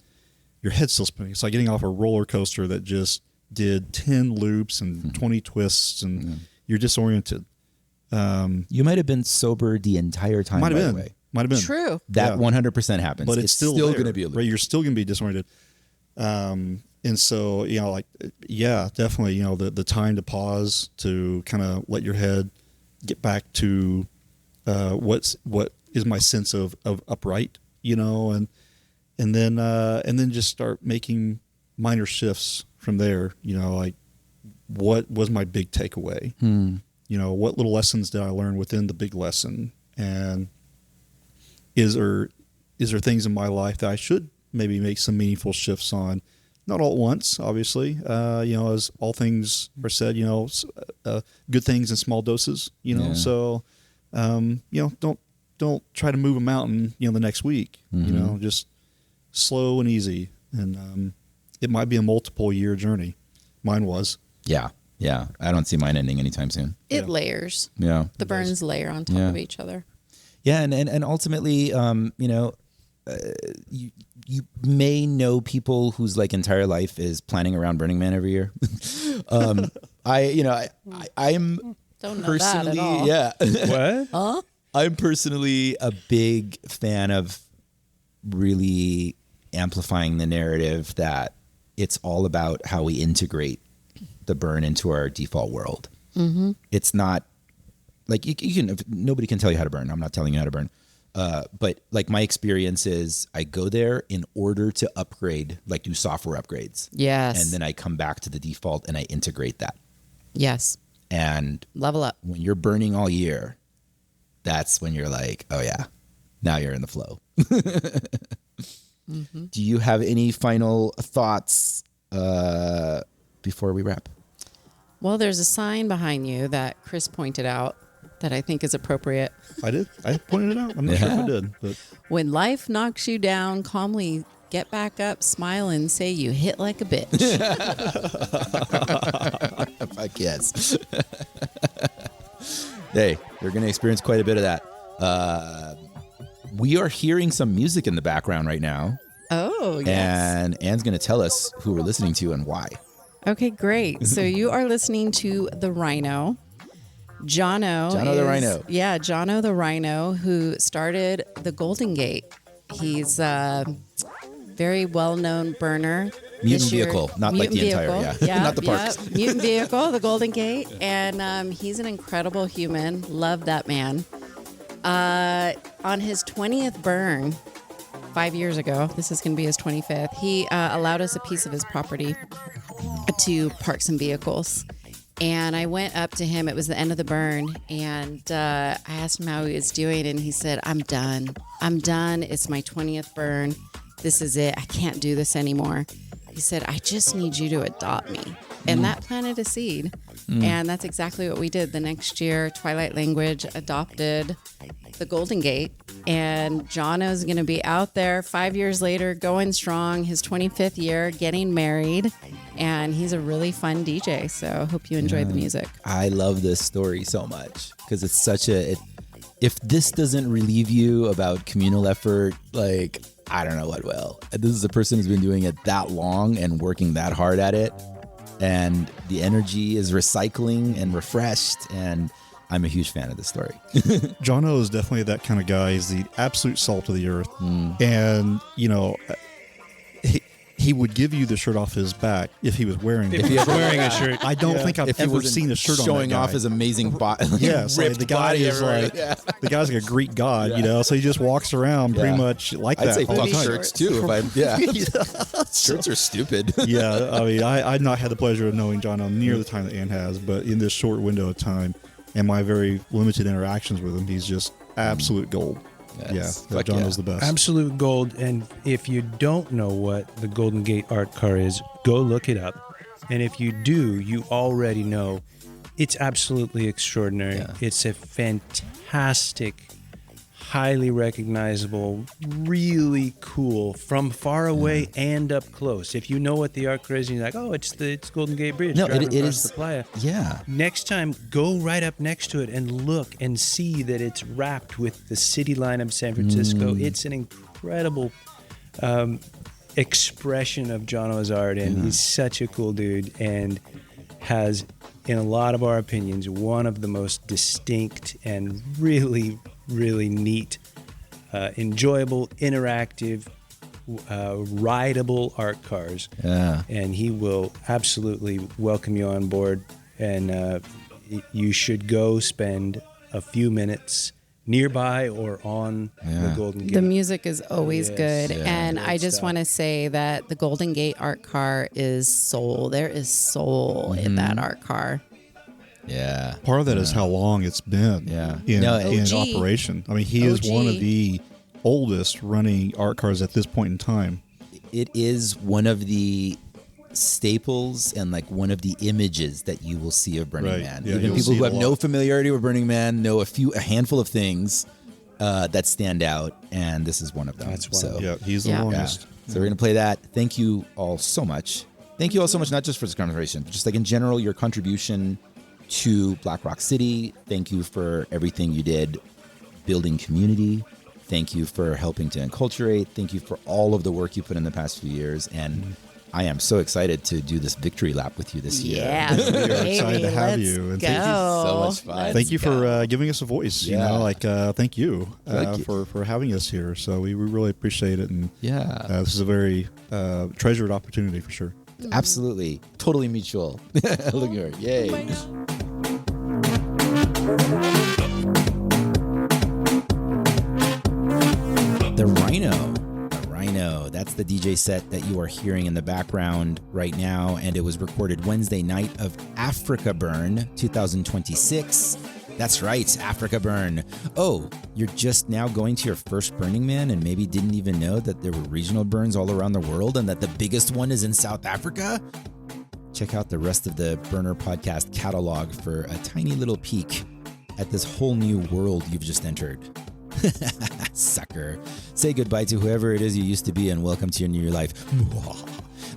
your head's still spinning. It's like getting off a roller coaster that just did 10 loops and 20 twists and you're disoriented. You might have been sober the entire time, by the way. Might have been. True. That 100% happens. But it's still going to be a loop. right? You're still going to be disoriented. And so, definitely, the time to pause, to kind of let your head get back to what is my sense of upright, and then just start making minor shifts from there, like what was my big takeaway? What little lessons did I learn within the big lesson? And is there things in my life that I should maybe make some meaningful shifts on? Not all at once, obviously. As all things are said, good things in small doses. So don't try to move a mountain, the next week. Just slow and easy, and it might be a multiple year journey. Mine was. Yeah. I don't see mine ending anytime soon. It layers. Yeah. The burns layer on top of each other. Yeah, and ultimately, you may know people whose entire life is planning around Burning Man every year. I am Don't know personally, that at all. What? Huh? I'm personally a big fan of really amplifying the narrative that it's all about how we integrate the burn into our default world. Mm-hmm. It's not like you can. Nobody can tell you how to burn. I'm not telling you how to burn. But my experience is I go there in order to upgrade, do software upgrades. Yes. And then I come back to the default and I integrate that. Yes. And Level up. when you're burning all year, that's when you're like, oh yeah, now you're in the flow. Mm-hmm. Do you have any final thoughts before we wrap? Well, there's a sign behind you that Chris pointed out that I think is appropriate. I did. I pointed it out. I'm not sure if I did, but When life knocks you down, calmly get back up, smile, and say you hit like a bitch. Fuck yes. Hey, you're going to experience quite a bit of that. we are hearing some music in the background right now. Oh, yes. And Anne's going to tell us who we're listening to and why. Okay, great. So you are listening to The Rhino. Jono the Rhino. Yeah, Jono the Rhino, who started the Golden Gate. He's a very well-known burner. Mutant vehicle, not like the entire, not the parks. Yeah. Mutant vehicle, the Golden Gate. And he's an incredible human. Love that man. On his 20th burn, 5 years ago, this is going to be his 25th, he allowed us a piece of his property to park some vehicles. And I went up to him. It was the end of the burn. And I asked him how he was doing. And he said, I'm done. I'm done. It's my 20th burn. This is it. I can't do this anymore. He said, I just need you to adopt me. And that planted a seed. And that's exactly what we did. The next year, Twilight Language adopted the Golden Gate. And Jono's going to be out there 5 years later, going strong, his 25th year, getting married. And he's a really fun DJ. So hope you enjoy the music. I love this story so much because it's such if this doesn't relieve you about communal effort, like, I don't know what will. This is a person who's been doing it that long and working that hard at it. And the energy is recycling and refreshed. And I'm a huge fan of this story. Jono is definitely that kind of guy. He's the absolute salt of the earth. And, you know, he would give you the shirt off his back if he was wearing it. If he was wearing a shirt. I don't think I've ever seen a shirt on that showing guy. off his amazing body. Yes, like the guy is like the guy's like a Greek god, you know. So he just walks around pretty much like that. I'd say all the fuck time. shirts too. Shirts are stupid. Yeah, I mean, I've not had the pleasure of knowing Jono near the time that Ann has, but in this short window of time and my very limited interactions with him, he's just absolute gold. Yes. Yeah, Jono's the best. Absolute gold. And if you don't know what the Golden Gate art car is, go look it up. And if you do, you already know it's absolutely extraordinary. Yeah. It's a fantastic, highly recognizable, really cool from far away and up close. If you know what the art car is, and you're like, oh, it's Golden Gate Bridge. No, driving it across is. the playa. Yeah. Next time, go right up next to it and look and see that it's wrapped with the city line of San Francisco. It's an incredible expression of Jono's art, and he's such a cool dude and has, in a lot of our opinions, one of the most distinct and really, really neat, enjoyable, interactive, rideable art cars. Yeah. And he will absolutely welcome you on board. And you should go spend a few minutes nearby or on the Golden Gate. The music is always Yes. good. Yeah. And Good I just stuff. want to say that the Golden Gate art car is soul. There is soul in that art car. Yeah. Part of that is how long it's been in OG. operation. I mean, he is one of the oldest running art cars at this point in time. It is one of the staples and like one of the images that you will see of Burning Right. Man. Yeah, Even you'll people see who it have a no lot. familiarity with Burning Man know a handful of things that stand out, and this is one of them. That's one of so, them. Yeah, he's the Yeah. longest. So we're gonna play that. Thank you all so much. Thank you all so much, not just for this conversation, but just like in general, your contribution to Black Rock City. Thank you for everything you did building community. Thank you for helping to enculturate. Thank you for all of the work you put in the past few years. And I am so excited to do this victory lap with you this year. Yeah, We are excited baby, to have let's you, and go. thank you so much fun. Thank you for giving us a voice. You Yeah. know, like thank you, Thank you. for having us here. So we really appreciate it, and Yeah. this is a very treasured opportunity for sure. Absolutely. Totally mutual. Look at her. Yay. The Rhino. That's the DJ set that you are hearing in the background right now. And it was recorded Wednesday night of Africa Burn 2026. That's right, Africa Burn. Oh, you're just now going to your first Burning Man and maybe didn't even know that there were regional burns all around the world and that the biggest one is in South Africa? Check out the rest of the Burner podcast catalog for a tiny little peek at this whole new world you've just entered. Sucker. Say goodbye to whoever it is you used to be and welcome to your new life.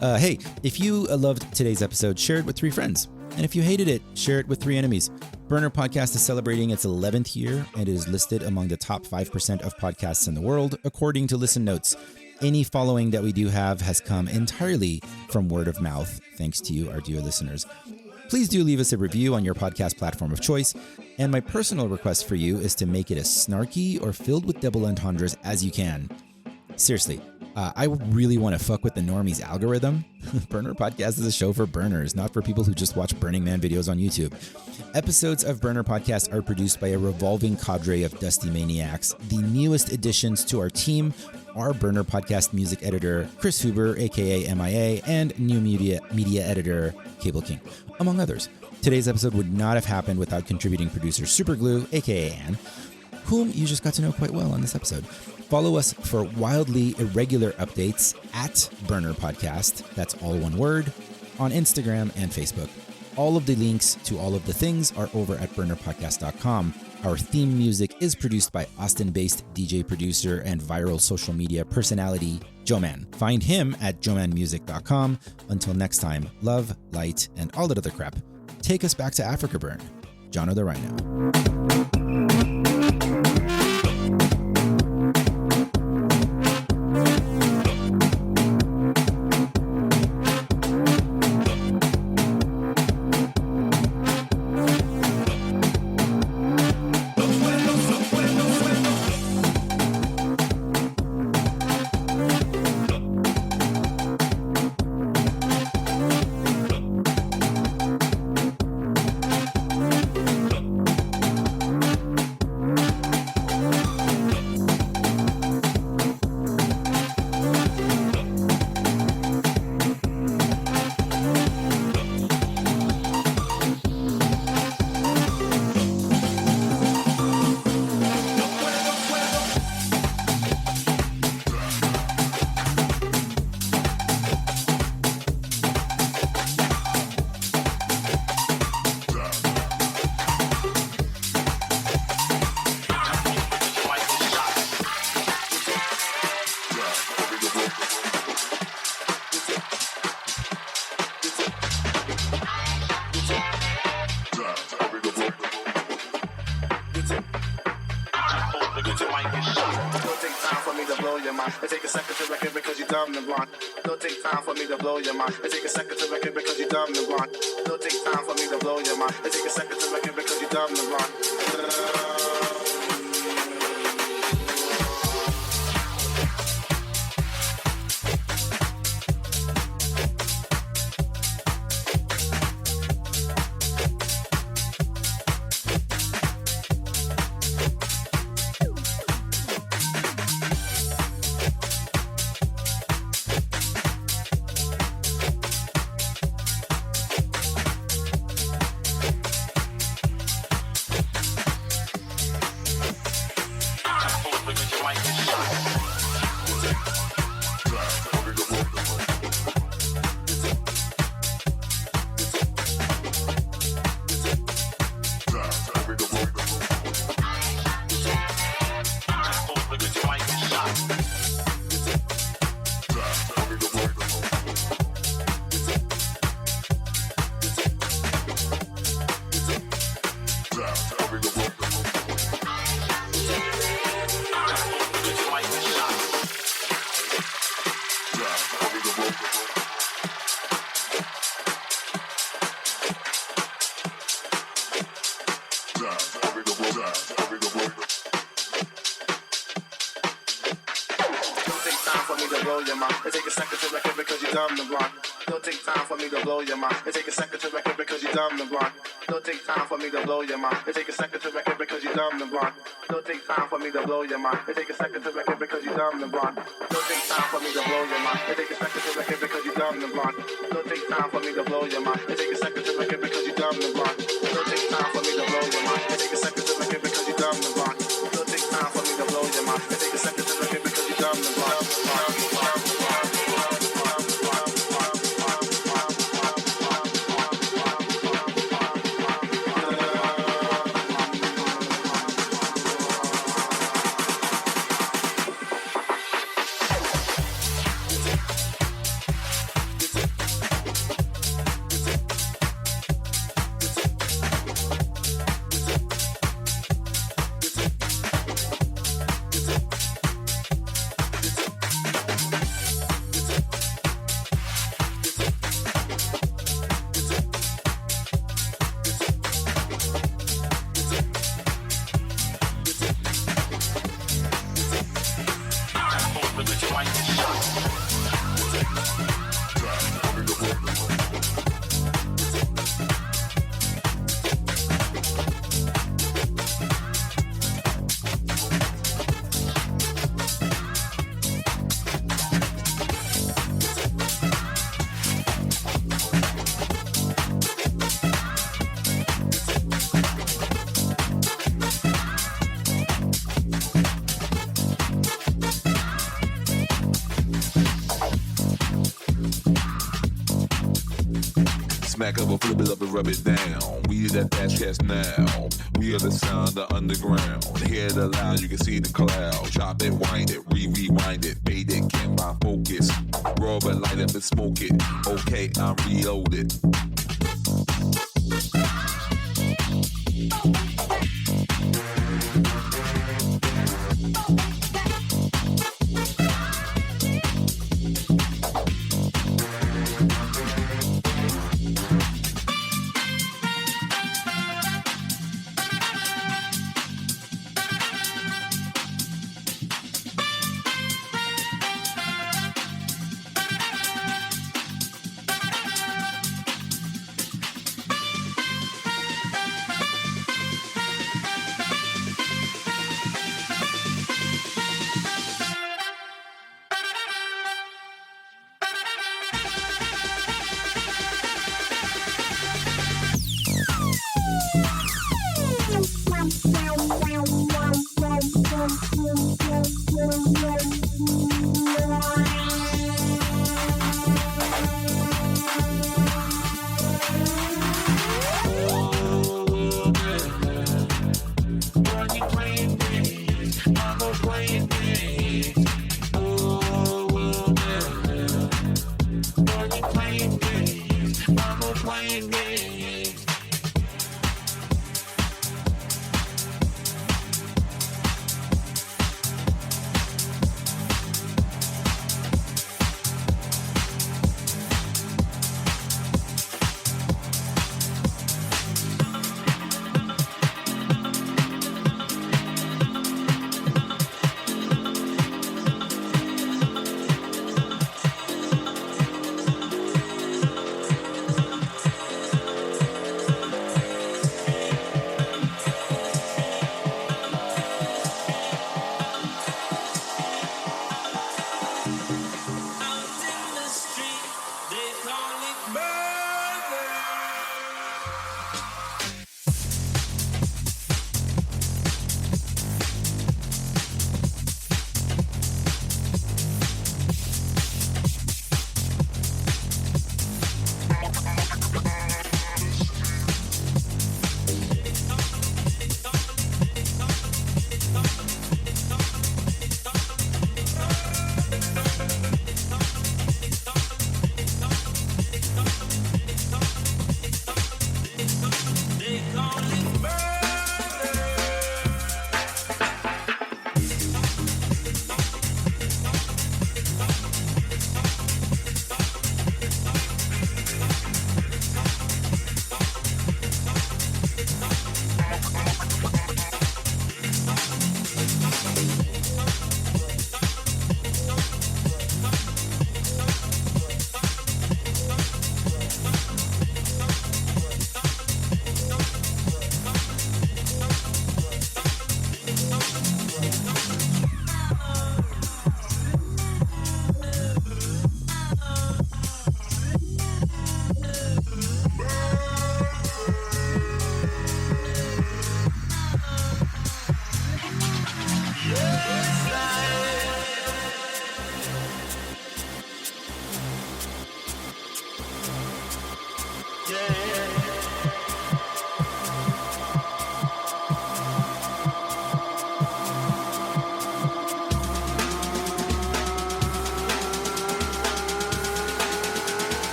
Hey, if you loved today's episode, share it with 3 friends. And if you hated it, share it with 3 enemies. Burner Podcast is celebrating its 11th year and is listed among the top 5% of podcasts in the world, according to Listen Notes. Any following that we do have has come entirely from word of mouth, thanks to you, our dear listeners. Please do leave us a review on your podcast platform of choice. And my personal request for you is to make it as snarky or filled with double entendres as you can. Seriously, I really want to fuck with the normies algorithm. Burner Podcast is a show for burners, not for people who just watch Burning Man videos on YouTube. Episodes of Burner Podcast are produced by a revolving cadre of dusty maniacs. The newest additions to our team are Burner Podcast music editor Chris Huber, aka MIA, and new media editor Cable King, among others. Today's episode would not have happened without contributing producer Superglue, aka Anne, whom you just got to know quite well on this episode. Follow us for wildly irregular updates at Burner Podcast, that's all one word, on Instagram and Facebook. All of the links to all of the things are over at burnerpodcast.com. Our theme music is produced by Austin-based DJ producer and viral social media personality, Joe Man. Find him at joemanmusic.com. Until next time, love, light, and all that other crap. Take us back to Africa Burn. Jono the Rhino. It take a second to reckon because you dumb and blonde. Don't take time for me to blow your mind. It take a second to reckon because you dumb and blonde. Don't take time for me to blow your mind. It take a second to reckon because you dumb and blonde. It take a second to reckon because you dumb and blonde. Don't take time for me to blow your mind. It take a second to reckon because you dumb and blonde. Don't take time for me to blow your mind. It take a second to reckon because you dumb and blonde. Don't take time for me to blow your mind. It take a second to reckon because you dumb and blonde. Don't take time for me to blow your mind. It take a second to reckon because you dumb and blonde. Don't take time for me to blow your mind. It take a second to reckon because you dumb and blonde. Don't take time for me to blow your mind. It take a second to reckon because you dumb and blonde. Don't take time for me to blow your mind. It take a second to reckon because you dumb and blonde. Smack up or flip it up and rub it down. We that dash cast now. We are the sound of underground. Hear it aloud, you can see the cloud. Chop it, wind it, rewind it. Bait it, can't find focus. Roll it, light up and smoke it. Okay, I'm reloaded.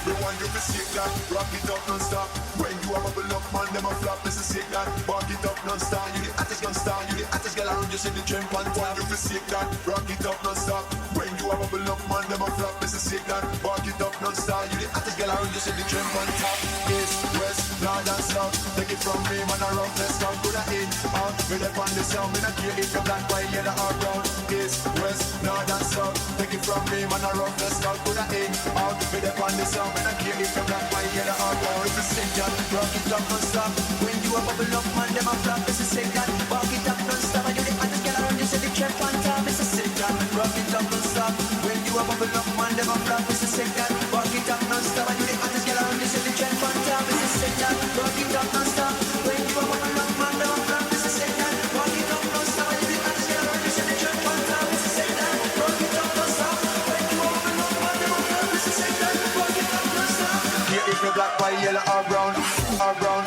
Me want you to shake that, rock it up non-stop. When you a bubble up, man, them a flop. This is shake that, rock it up non-stop. You the hottest non-stop, you the hottest girl around. You see the trend on top. Want you to shake that, rock it up non-stop. When you a bubble up, man, them a flop. This is shake that, rock it up non-stop. You the hottest girl around. You see the trend on top. East, west, north and south. Take it from me, man, a roughness come to the in, out. Me dep on the sound, me not care if you're black, white, yellow or brown. East, west, north and south. Take it from me, man, a roughness come to the in, out. Me dep on the sound, me not care if you're black, white, yellow or brown. It's a sick that, rock it up non-stop. When you a bubble up, man, them a flop. It's a sick that, rock it up non-stop. And you the hottest girl around, you see the trap on top. It's a sick that, rock it up non-stop. When you a bubble up, man, them a flop. It's a sick that, rock it up non-stop. And you the hottest girl around, you see the trap on top. It's a sick that, rock it up non-stop. When you a bubble up, man, them a flop. It's a sick that, rock it up non-stop. And you the hottest girl around, you see the trap on top. It's a sick that, rock it up non-stop. When you a bubble up, man, them a flop. It's a sick that, rock it up non-stop. Yeah, if you're black, white, yellow or brown, or brown.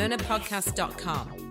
burnerpodcast.com.